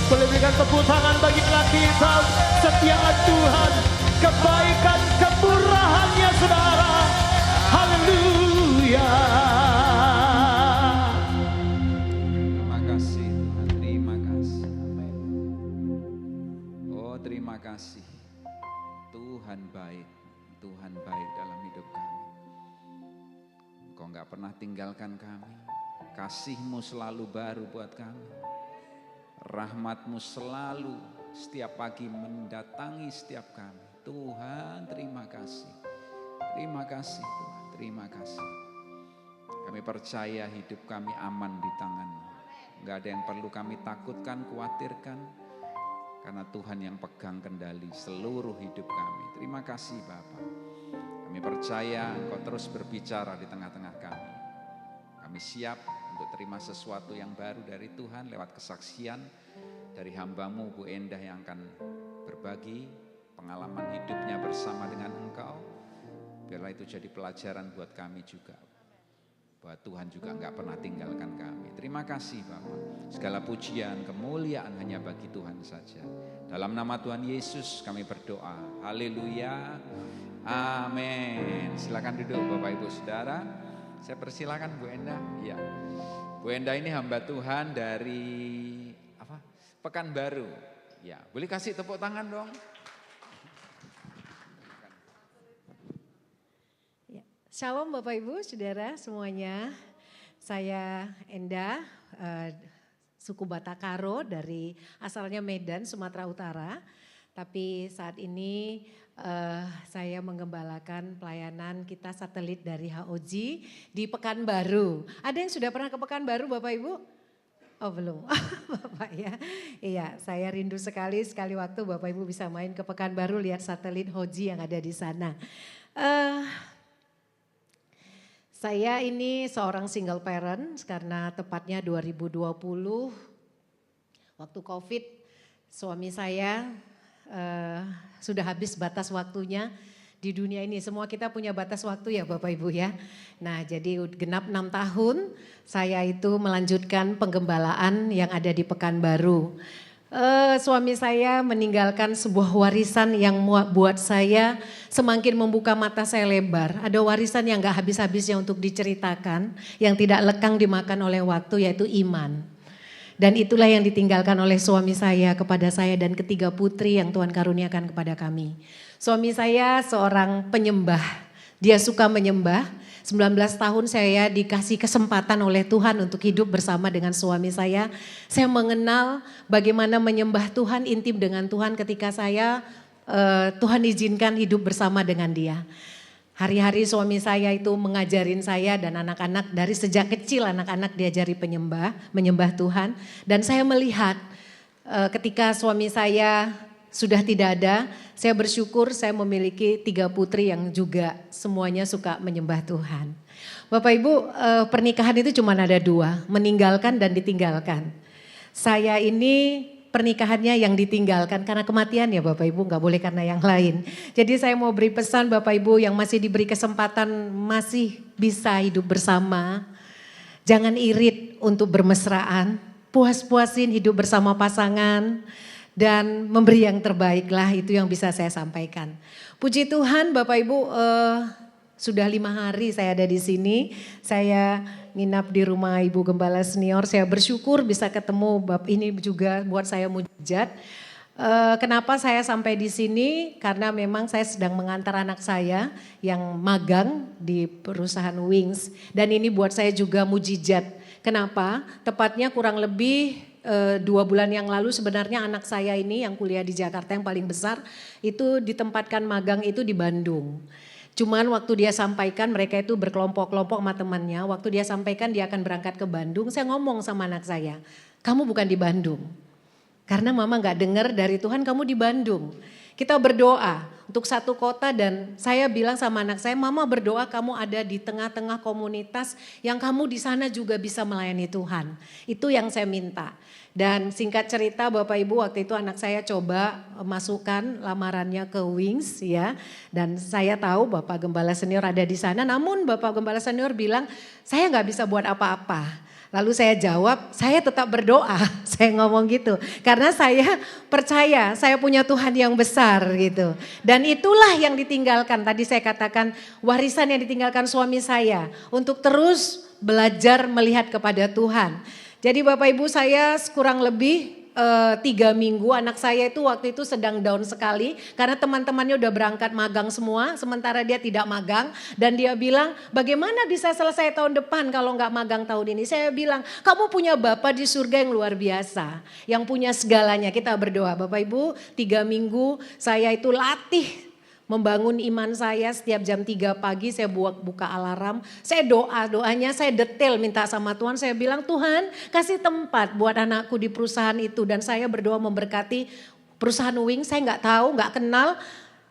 Boleh berikan tepuk tangan bagi kita, kesetiaan Tuhan, kebaikan, kemurahan-Nya saudara. Haleluya. Terima kasih Tuhan, terima kasih. Oh terima kasih. Tuhan baik, Tuhan baik dalam hidup kami. Engkau gak pernah tinggalkan kami. Kasih-Mu selalu baru buat kami. Rahmat-Mu selalu setiap pagi mendatangi setiap kami. Tuhan terima kasih. Terima kasih Tuhan, terima kasih. Kami percaya hidup kami aman di tangan-Mu. Gak ada yang perlu kami takutkan, khawatirkan. Karena Tuhan yang pegang kendali seluruh hidup kami. Terima kasih Bapa. Kami percaya Engkau terus berbicara di tengah-tengah kami. Kami siap untuk terima sesuatu yang baru dari Tuhan lewat kesaksian dari hamba-Mu Bu Endah yang akan berbagi pengalaman hidupnya bersama dengan Engkau. Biarlah itu jadi pelajaran buat kami juga. bahwa Tuhan juga enggak pernah tinggalkan kami. Terima kasih Bapak. Segala pujian, kemuliaan hanya bagi Tuhan saja. Dalam nama Tuhan Yesus kami berdoa. Haleluya. Amin. Silakan duduk Bapak Ibu Saudara. Saya persilakan Bu Enda. Ya. Bu Enda ini hamba Tuhan dari Pekanbaru. Ya, boleh kasih tepuk tangan dong. Shalom Bapak Ibu, Saudara semuanya. Saya Enda, suku Batak Karo dari asalnya Medan, Sumatera Utara. Tapi saat ini saya mengembalakan pelayanan kita satelit dari HOG di Pekanbaru. Ada yang sudah pernah ke Pekanbaru Bapak Ibu? Oh belum, Bapak ya. Iya, saya rindu sekali waktu Bapak Ibu bisa main ke Pekanbaru lihat satelit HOG yang ada di sana. Saya ini seorang single parent karena tepatnya 2020 waktu COVID suami saya sudah habis batas waktunya di dunia ini. Semua kita punya batas waktu ya Bapak Ibu ya. Nah jadi genap 6 tahun saya itu melanjutkan penggembalaan yang ada di Pekanbaru. Suami saya meninggalkan sebuah warisan yang buat saya semakin membuka mata saya lebar. Ada warisan yang gak habis-habisnya untuk diceritakan, yang tidak lekang dimakan oleh waktu yaitu iman. Dan itulah yang ditinggalkan oleh suami saya kepada saya dan ketiga putri yang Tuhan karuniakan kepada kami. Suami saya seorang penyembah, dia suka menyembah. 19 tahun saya dikasih kesempatan oleh Tuhan untuk hidup bersama dengan suami saya. Saya mengenal bagaimana menyembah Tuhan, intim dengan Tuhan ketika Tuhan izinkan hidup bersama dengan dia. Hari-hari suami saya itu mengajarin saya dan anak-anak dari sejak kecil anak-anak diajari menyembah Tuhan. Dan saya melihat ketika suami saya sudah tidak ada, saya bersyukur saya memiliki 3 putri yang juga semuanya suka menyembah Tuhan. Bapak Ibu, pernikahan itu cuma ada 2, meninggalkan dan ditinggalkan. Saya ini pernikahannya yang ditinggalkan karena kematian ya Bapak Ibu, gak boleh karena yang lain. Jadi saya mau beri pesan Bapak Ibu yang masih diberi kesempatan masih bisa hidup bersama. Jangan irit untuk bermesraan, puas-puasin hidup bersama pasangan. Dan memberi yang terbaik lah, itu yang bisa saya sampaikan. Puji Tuhan Bapak Ibu, sudah 5 hari saya ada di sini. Saya nginap di rumah Ibu Gembala Senior, saya bersyukur bisa ketemu ini juga buat saya mujizat. Kenapa saya sampai di sini? Karena memang saya sedang mengantar anak saya yang magang di perusahaan Wings. Dan ini buat saya juga mujizat. Kenapa? Tepatnya kurang lebih 2 bulan yang lalu sebenarnya anak saya ini yang kuliah di Jakarta yang paling besar itu ditempatkan magang itu di Bandung. Cuman waktu dia sampaikan mereka itu berkelompok-kelompok sama temannya. Waktu dia sampaikan dia akan berangkat ke Bandung, saya ngomong sama anak saya, kamu bukan di Bandung. Karena mama gak dengar dari Tuhan kamu di Bandung. Kita berdoa untuk satu kota dan saya bilang sama anak saya, mama berdoa kamu ada di tengah-tengah komunitas yang kamu di sana juga bisa melayani Tuhan. Itu yang saya minta. Dan singkat cerita Bapak Ibu waktu itu anak saya coba masukkan lamarannya ke Wings ya. Dan saya tahu Bapak Gembala Senior ada di sana, namun Bapak Gembala Senior bilang saya gak bisa buat apa-apa. Lalu saya jawab, saya tetap berdoa, saya ngomong gitu. Karena saya percaya, saya punya Tuhan yang besar gitu. Dan itulah yang ditinggalkan, tadi saya katakan warisan yang ditinggalkan suami saya. Untuk terus belajar melihat kepada Tuhan. Jadi Bapak Ibu saya kurang lebih 3 minggu anak saya itu waktu itu sedang down sekali karena teman-temannya udah berangkat magang semua sementara dia tidak magang dan dia bilang bagaimana bisa selesai tahun depan kalau nggak magang tahun ini. Saya bilang kamu punya Bapa di surga yang luar biasa yang punya segalanya. Kita berdoa Bapak Ibu 3 minggu saya itu latih membangun iman saya setiap jam 3 pagi saya buka alarm. Saya doanya saya detail minta sama Tuhan. Saya bilang Tuhan kasih tempat buat anakku di perusahaan itu. Dan saya berdoa memberkati perusahaan Wings. Saya gak tahu, gak kenal.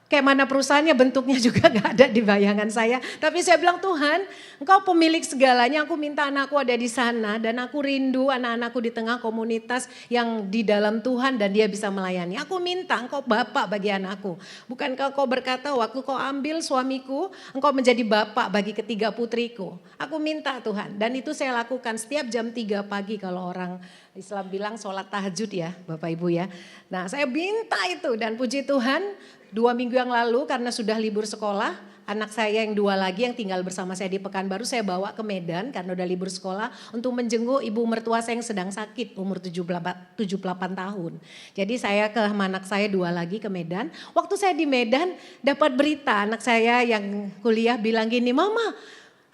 Kayak mana perusahaannya bentuknya juga gak ada di bayangan saya. Tapi saya bilang, Tuhan Engkau pemilik segalanya, aku minta anakku ada di sana. Dan aku rindu anak-anakku di tengah komunitas yang di dalam Tuhan dan dia bisa melayani. Aku minta Engkau Bapak bagi anakku. Bukankah Engkau berkata waktu Kau ambil suamiku, Engkau menjadi Bapak bagi ketiga putriku. Aku minta Tuhan, dan itu saya lakukan setiap jam 3 pagi kalau orang Islam bilang sholat tahajud ya Bapak Ibu ya. Nah saya minta itu dan puji Tuhan 2 minggu yang lalu karena sudah libur sekolah, anak saya yang 2 lagi yang tinggal bersama saya di Pekanbaru saya bawa ke Medan karena udah libur sekolah untuk menjenguk ibu mertua saya yang sedang sakit umur 78 tahun. Jadi saya ke anak saya 2 lagi ke Medan. Waktu saya di Medan dapat berita anak saya yang kuliah bilang gini, Mama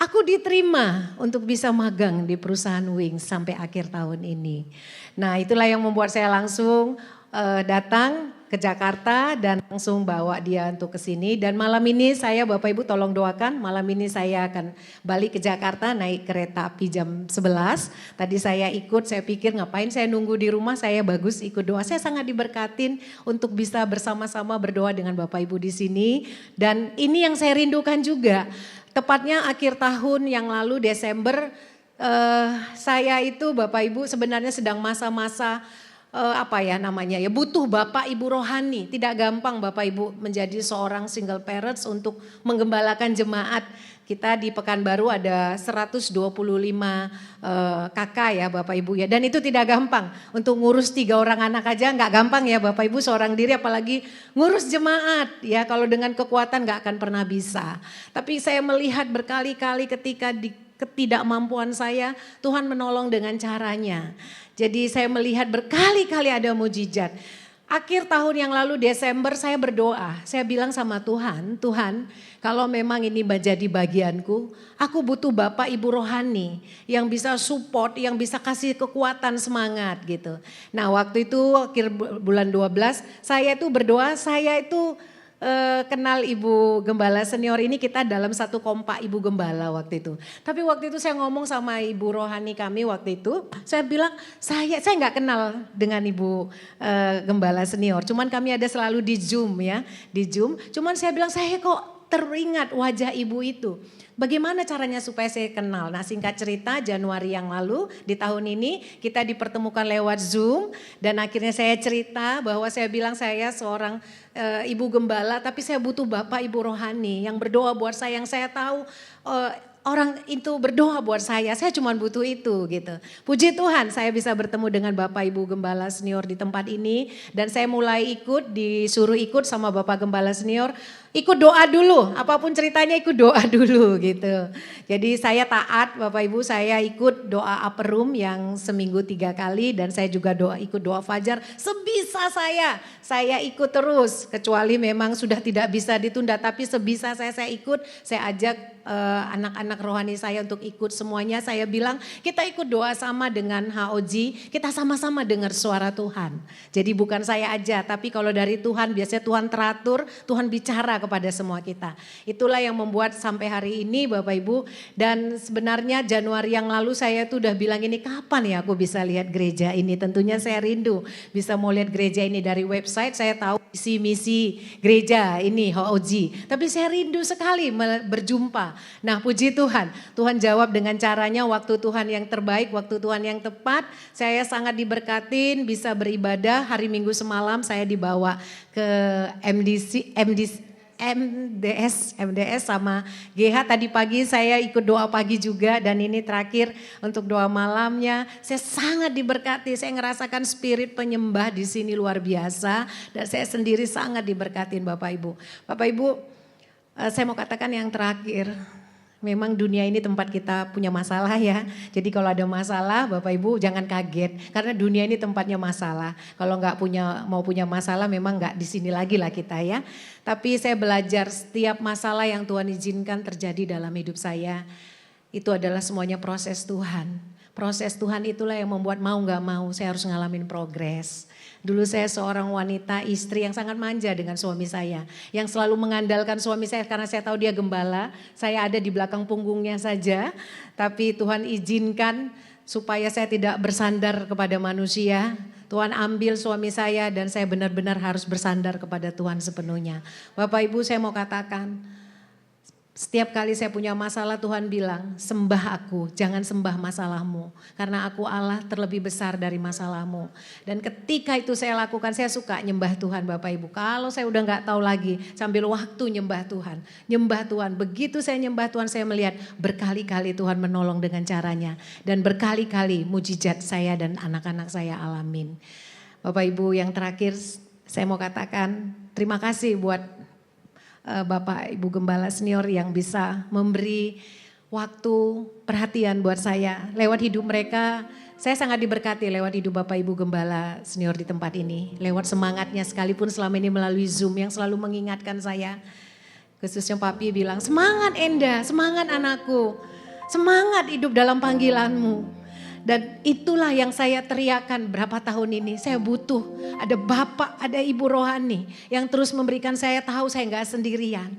aku diterima untuk bisa magang di perusahaan Wings sampai akhir tahun ini. Nah itulah yang membuat saya langsung datang ke Jakarta dan langsung bawa dia untuk ke sini. Dan malam ini saya Bapak Ibu tolong doakan, malam ini saya akan balik ke Jakarta naik kereta api jam 11. Tadi saya ikut, saya pikir ngapain saya nunggu di rumah, saya bagus ikut doa. Saya sangat diberkatin untuk bisa bersama-sama berdoa dengan Bapak Ibu di sini. Dan ini yang saya rindukan juga. Tepatnya akhir tahun yang lalu Desember saya itu Bapak Ibu sebenarnya sedang masa-masa butuh Bapak Ibu rohani. Tidak gampang Bapak Ibu menjadi seorang single parents untuk menggembalakan jemaat. Kita di Pekanbaru ada 125 kakak ya Bapak Ibu ya. Dan itu tidak gampang. Untuk ngurus 3 orang anak aja nggak gampang ya Bapak Ibu seorang diri apalagi ngurus jemaat. Ya kalau dengan kekuatan nggak akan pernah bisa. Tapi saya melihat berkali-kali ketika di ketidakmampuan saya Tuhan menolong dengan caranya. Jadi saya melihat berkali-kali ada mujizat. Akhir tahun yang lalu Desember saya berdoa. Saya bilang sama Tuhan, Tuhan kalau memang ini menjadi bagianku, aku butuh Bapak Ibu rohani yang bisa support, yang bisa kasih kekuatan semangat gitu. Nah waktu itu akhir bulan 12 saya itu berdoa, saya itu kenal Ibu Gembala Senior ini kita dalam satu kompak Ibu Gembala waktu itu. Tapi waktu itu saya ngomong sama Ibu rohani kami waktu itu, saya bilang saya nggak kenal dengan Ibu Gembala Senior. Cuman kami ada selalu di Zoom ya, di Zoom. Cuman saya bilang saya kok teringat wajah Ibu itu. Bagaimana caranya supaya saya kenal? Nah singkat cerita Januari yang lalu di tahun ini kita dipertemukan lewat Zoom. Dan akhirnya saya cerita bahwa saya bilang saya seorang ibu gembala tapi saya butuh Bapak Ibu rohani yang berdoa buat saya. Yang saya tahu orang itu berdoa buat saya cuma butuh itu gitu. Puji Tuhan saya bisa bertemu dengan Bapak Ibu Gembala Senior di tempat ini. Dan saya mulai ikut, disuruh ikut sama Bapak Gembala Senior. Ikut doa dulu, apapun ceritanya ikut doa dulu gitu. Jadi saya taat Bapak Ibu, saya ikut doa upper room yang seminggu 3 kali. Dan saya juga ikut doa fajar sebisa saya ikut terus. Kecuali memang sudah tidak bisa ditunda, tapi sebisa saya ikut, saya ajak anak-anak rohani saya untuk ikut semuanya. Saya bilang kita ikut doa sama dengan HOG, kita sama-sama dengar suara Tuhan. Jadi bukan saya aja, tapi kalau dari Tuhan biasanya Tuhan teratur, Tuhan bicara kepada semua kita. Itulah yang membuat sampai hari ini Bapak Ibu. Dan sebenarnya Januari yang lalu saya tuh udah bilang ini kapan ya aku bisa lihat gereja ini. Tentunya saya rindu bisa mau lihat gereja ini dari website. Saya tahu misi gereja ini HOG. Tapi saya rindu sekali berjumpa. Nah puji Tuhan, Tuhan jawab dengan caranya waktu Tuhan yang terbaik, waktu Tuhan yang tepat. Saya sangat diberkatin bisa beribadah. Hari Minggu semalam saya dibawa ke MDS sama GH. Tadi pagi saya ikut doa pagi juga dan ini terakhir untuk doa malamnya. Saya sangat diberkati, saya ngerasakan spirit penyembah di sini luar biasa dan saya sendiri sangat diberkatin Bapak Ibu. Bapak Ibu, saya mau katakan yang terakhir. Memang dunia ini tempat kita punya masalah ya. Jadi kalau ada masalah Bapak Ibu jangan kaget. Karena dunia ini tempatnya masalah. Kalau mau punya masalah memang nggak di sini lagi lah kita ya. Tapi saya belajar setiap masalah yang Tuhan izinkan terjadi dalam hidup saya. Itu adalah semuanya proses Tuhan. Proses Tuhan itulah yang membuat mau nggak mau saya harus ngalamin progres. Dulu saya seorang wanita istri yang sangat manja dengan suami saya. Yang selalu mengandalkan suami saya karena saya tahu dia gembala. Saya ada di belakang punggungnya saja. Tapi Tuhan izinkan supaya saya tidak bersandar kepada manusia. Tuhan ambil suami saya dan saya benar-benar harus bersandar kepada Tuhan sepenuhnya. Bapak Ibu, saya mau katakan, setiap kali saya punya masalah Tuhan bilang, sembah aku, jangan sembah masalahmu. Karena aku Allah terlebih besar dari masalahmu. Dan ketika itu saya lakukan, saya suka nyembah Tuhan Bapak Ibu. Kalau saya udah gak tahu lagi, sambil waktu nyembah Tuhan. Nyembah Tuhan, begitu saya nyembah Tuhan saya melihat berkali-kali Tuhan menolong dengan caranya. Dan berkali-kali mujizat saya dan anak-anak saya alamin. Bapak Ibu, yang terakhir saya mau katakan terima kasih buat Bapak Ibu Gembala Senior yang bisa memberi waktu perhatian buat saya. Lewat hidup mereka, saya sangat diberkati lewat hidup Bapak Ibu Gembala Senior di tempat ini. Lewat semangatnya sekalipun selama ini melalui Zoom yang selalu mengingatkan saya. Khususnya Papi bilang, semangat Enda, semangat anakku. Semangat hidup dalam panggilanmu. Dan itulah yang saya teriakan berapa tahun ini. Saya butuh ada Bapak, ada Ibu rohani yang terus memberikan saya tahu saya enggak sendirian.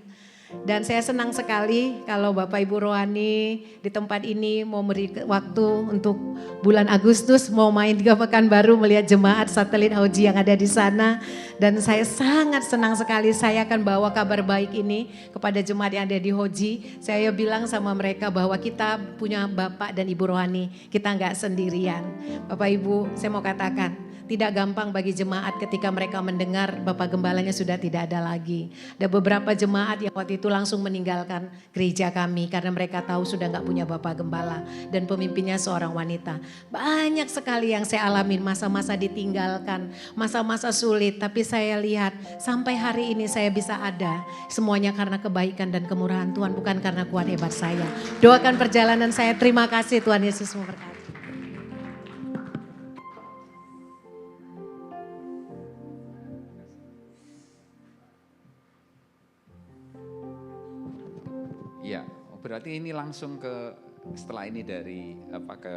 Dan saya senang sekali kalau Bapak Ibu rohani di tempat ini mau beri waktu untuk bulan Agustus mau main di Pekanbaru melihat jemaat satelit Hoji yang ada di sana. Dan saya sangat senang sekali saya akan bawa kabar baik ini kepada jemaat yang ada di Hoji. Saya bilang sama mereka bahwa kita punya Bapak dan Ibu rohani, kita enggak sendirian. Bapak Ibu, saya mau katakan, tidak gampang bagi jemaat ketika mereka mendengar Bapak Gembalanya sudah tidak ada lagi. Ada beberapa jemaat yang waktu itu langsung meninggalkan gereja kami karena mereka tahu sudah gak punya Bapak Gembala dan pemimpinnya seorang wanita. Banyak sekali yang saya alamin, masa-masa ditinggalkan, masa-masa sulit, tapi saya lihat sampai hari ini saya bisa ada. Semuanya karena kebaikan dan kemurahan Tuhan, bukan karena kuat hebat saya. Doakan perjalanan saya, terima kasih, Tuhan Yesus memberkati. Ya, berarti ini langsung ke setelah ini dari ke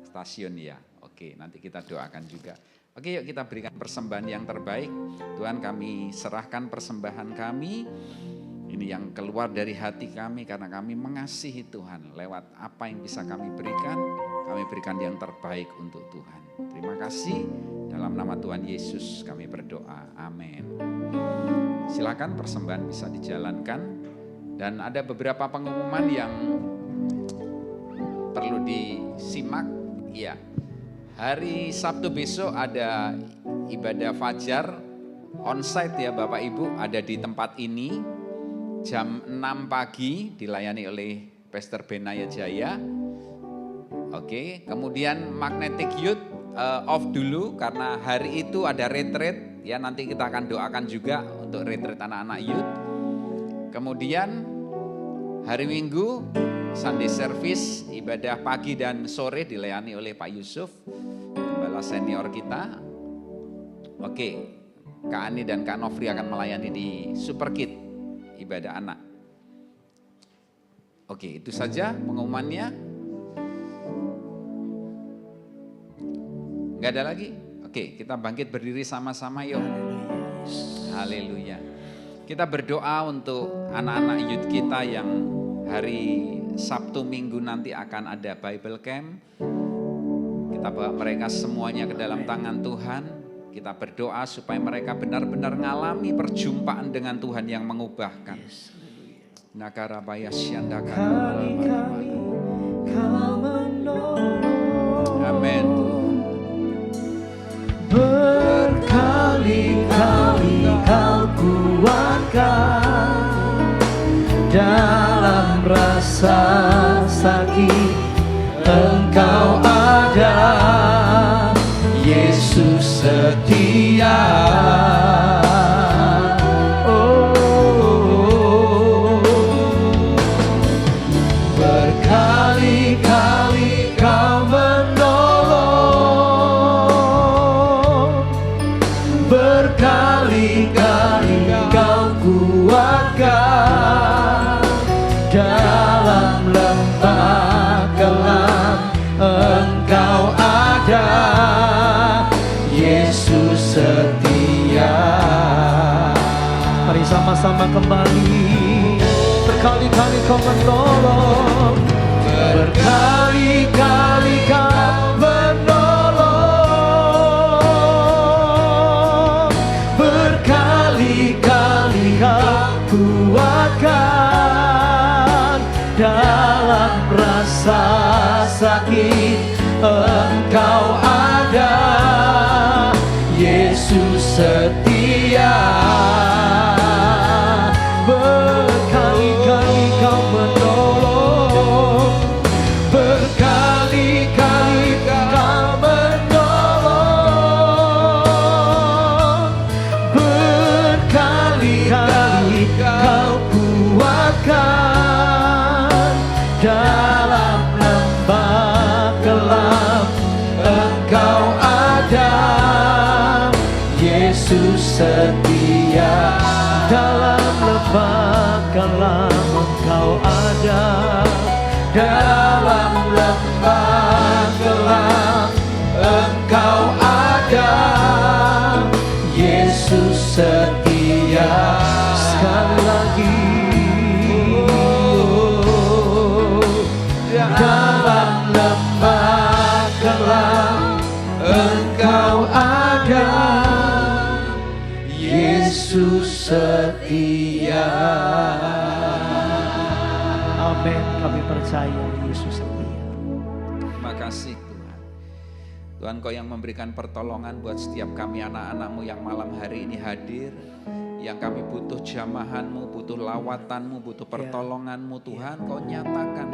stasiun ya. Oke, nanti kita doakan juga. Oke, yuk kita berikan persembahan yang terbaik. Tuhan, kami serahkan persembahan kami. Ini yang keluar dari hati kami karena kami mengasihi Tuhan. Lewat apa yang bisa kami berikan yang terbaik untuk Tuhan. Terima kasih. Dalam nama Tuhan Yesus kami berdoa. Amin. Silakan persembahan bisa dijalankan. Dan ada beberapa pengumuman yang perlu disimak. Ya, hari Sabtu besok ada ibadah fajar onsite ya Bapak Ibu, ada di tempat ini jam 6 pagi dilayani oleh Pastor Benaya Jaya. Oke, kemudian Magnetic Youth off dulu karena hari itu ada retreat ya, nanti kita akan doakan juga untuk retreat anak-anak youth. Kemudian hari Minggu Sunday service ibadah pagi dan sore dilayani oleh Pak Yusuf, gembala senior kita. Oke, Kak Ani dan Kak Nofri akan melayani di Super Kid ibadah anak. Oke, itu saja pengumumannya. Enggak ada lagi? Oke, kita bangkit berdiri sama-sama yuk. Haleluya. Kita berdoa untuk anak-anak youth kita yang hari Sabtu Minggu nanti akan ada Bible Camp. Kita bawa mereka semuanya ke dalam tangan Tuhan. Kita berdoa supaya mereka benar-benar mengalami perjumpaan dengan Tuhan yang mengubahkan. Nakarabaya syandaka. Amin. Berkali-kali kau kuatkan dalam rasa sakit, Engkau ada, Yesus setia. Oh, berkali-kali kau menolong, berkali-kali kau kuatkan dalam lembah gelap, Engkau ada, Yesus setia. Mari sama-sama kembali. Berkali-kali kau menolong, berkali-kali kau menolong, kuatkan dalam rasa sakit. Engkau ada, Yesus setia. Berkali-kali Kau menolong, berkali-kali Kau menolong, berkali-kali Kau kuatkan dalam lembah gelap. Engkau ada, Yesus setia. Dalam lembah gelap Engkau ada, dalam lembah gelap Engkau ada, Yesus setia. Sekali lagi, dalam lembah gelap Engkau ada, Yesus setia. Amin. Kami percaya Yesus setia. Terima kasih Tuhan. Tuhan, Kau yang memberikan pertolongan buat setiap kami anak-anak-Mu yang malam hari ini hadir. Yang kami butuh jamahan-Mu, butuh lawatan-Mu, butuh pertolongan-Mu Tuhan. Kau nyatakan,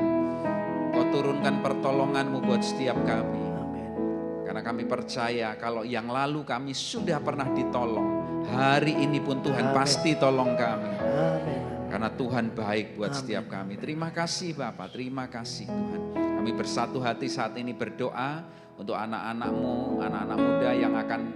Kau turunkan pertolongan-Mu buat setiap kami. Karena kami percaya kalau yang lalu kami sudah pernah ditolong, hari ini pun Tuhan pasti tolong kami. Karena Tuhan baik buat setiap kami. Terima kasih Bapak, terima kasih Tuhan. Kami bersatu hati saat ini berdoa untuk anak-anak-Mu, anak-anak muda yang akan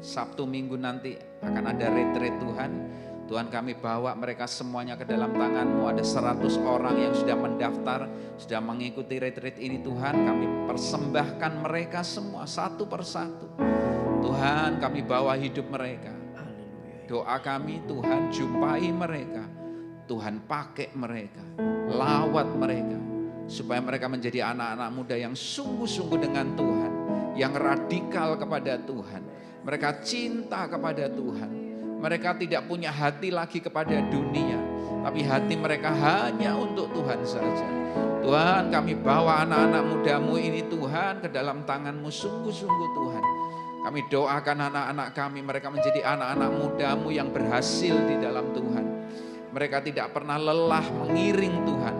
Sabtu Minggu nanti akan ada retreat Tuhan. Tuhan, kami bawa mereka semuanya ke dalam tangan-Mu. Ada 100 orang yang sudah mendaftar, sudah mengikuti retreat ini Tuhan. Kami persembahkan mereka semua satu persatu. Tuhan, kami bawa hidup mereka. Doa kami Tuhan, jumpai mereka. Tuhan, pakai mereka, lawat mereka. Supaya mereka menjadi anak-anak muda yang sungguh-sungguh dengan Tuhan. Yang radikal kepada Tuhan. Mereka cinta kepada Tuhan. Mereka tidak punya hati lagi kepada dunia, tapi hati mereka hanya untuk Tuhan saja. Tuhan, kami bawa anak-anak muda-Mu ini Tuhan ke dalam tangan-Mu sungguh-sungguh Tuhan. Kami doakan anak-anak kami, mereka menjadi anak-anak muda-Mu yang berhasil di dalam Tuhan. Mereka tidak pernah lelah mengiring Tuhan.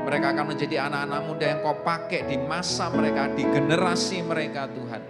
Mereka akan menjadi anak-anak muda yang Kau pakai di masa mereka, di generasi mereka Tuhan.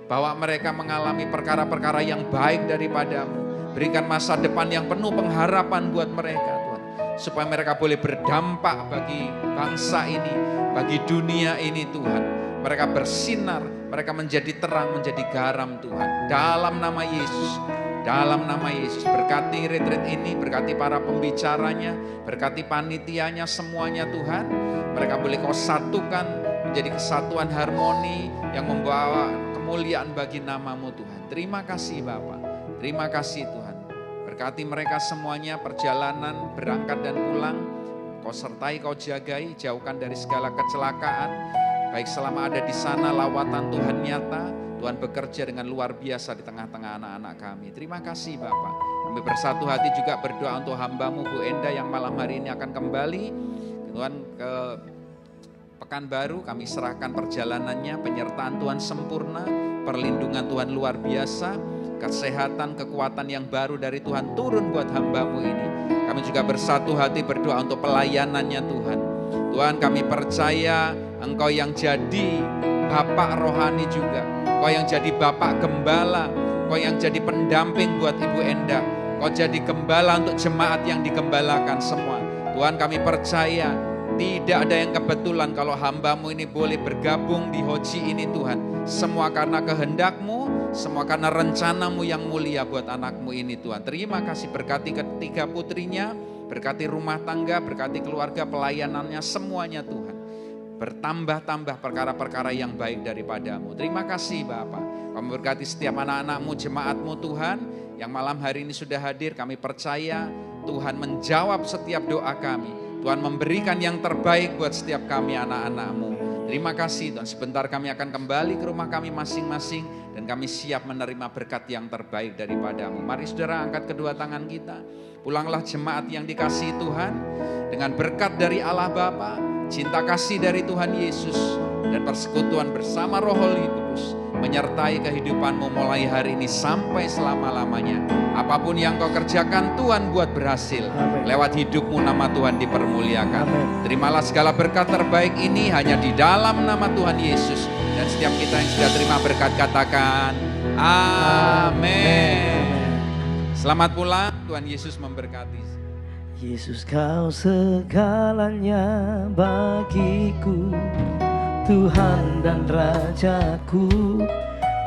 Bahwa mereka mengalami perkara-perkara yang baik daripada-Mu. Berikan masa depan yang penuh pengharapan buat mereka Tuhan. Supaya mereka boleh berdampak bagi bangsa ini, bagi dunia ini Tuhan. Mereka bersinar, mereka menjadi terang, menjadi garam Tuhan. Dalam nama Yesus, dalam nama Yesus. Berkati retreat ini, berkati para pembicaranya, berkati panitianya semuanya Tuhan. Mereka boleh Kau satukan menjadi kesatuan harmoni yang membawa kemuliaan bagi nama-Mu Tuhan. Terima kasih Bapa. Terima kasih Tuhan. Berkati mereka semuanya perjalanan berangkat dan pulang. Kau sertai, Kau jagai, jauhkan dari segala kecelakaan. Baik selama ada di sana lawatan Tuhan nyata. Tuhan bekerja dengan luar biasa di tengah-tengah anak-anak kami. Terima kasih Bapak. Kami bersatu hati juga berdoa untuk hamba-Mu Bu Enda yang malam hari ini akan kembali. Tuhan ke Pekanbaru, kami serahkan perjalanannya, penyertaan Tuhan sempurna, perlindungan Tuhan luar biasa. Kesehatan, kekuatan yang baru dari Tuhan turun buat hamba-Mu ini. Kami juga bersatu hati berdoa untuk pelayanannya Tuhan. Tuhan, kami percaya Engkau yang jadi Bapak rohani juga. Engkau yang jadi Bapak gembala. Engkau yang jadi pendamping buat Ibu Enda. Engkau jadi gembala untuk jemaat yang digembalakan semua. Tuhan, kami percaya tidak ada yang kebetulan kalau hamba-Mu ini boleh bergabung di Hoji ini Tuhan. Semua karena kehendak-Mu. Semua karena rencana-Mu yang mulia buat anak-Mu ini Tuhan. Terima kasih, berkati ketiga putrinya, berkati rumah tangga, berkati keluarga, pelayanannya, semuanya Tuhan. Bertambah-tambah perkara-perkara yang baik daripada-Mu. Terima kasih Bapak. Kami berkati setiap anak-anak-Mu, jemaat-Mu Tuhan, yang malam hari ini sudah hadir. Kami percaya Tuhan menjawab setiap doa kami. Tuhan memberikan yang terbaik buat setiap kami anak-anak-Mu. Terima kasih Tuhan, sebentar kami akan kembali ke rumah kami masing-masing dan kami siap menerima berkat yang terbaik daripada-Mu. Mari saudara angkat kedua tangan kita. Pulanglah jemaat yang dikasihi Tuhan dengan berkat dari Allah Bapa, cinta kasih dari Tuhan Yesus, dan persekutuan bersama Roh Kudus menyertai kehidupanmu mulai hari ini sampai selama-lamanya. Apapun yang kau kerjakan, Tuhan buat berhasil. Amin. Lewat hidupmu nama Tuhan dipermuliakan. Amin. Terimalah segala berkat terbaik ini hanya di dalam nama Tuhan Yesus. Dan setiap kita yang sudah terima berkat katakan amin. Selamat pulang, Tuhan Yesus memberkati. Yesus kau segalanya bagiku, Tuhan dan Rajaku.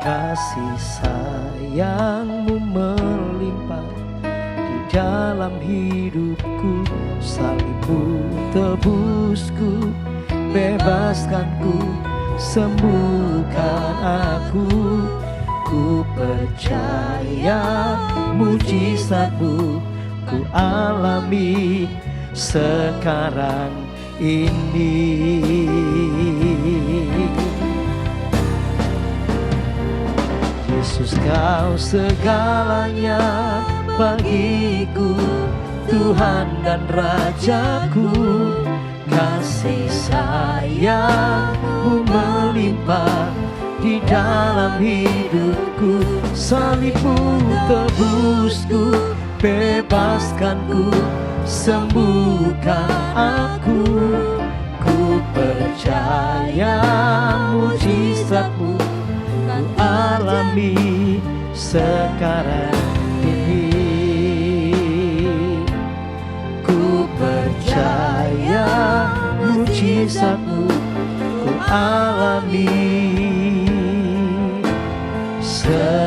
Kasih sayang-Mu melimpah di dalam hidupku. Salib-Mu tebusku, bebaskanku, sembuhkan aku. Ku percaya mujizat-Mu ku alami sekarang ini. Yesus kau segalanya bagiku, Tuhan dan Rajaku. Kasih sayang-Mu melimpah di dalam hidupku. Salib-Mu tebusku, bebaskanku, sembuhkan aku. Ku percaya mujizat-Mu ku alami sekarang ini. Ku percaya mujizat-Mu ku alami sekarang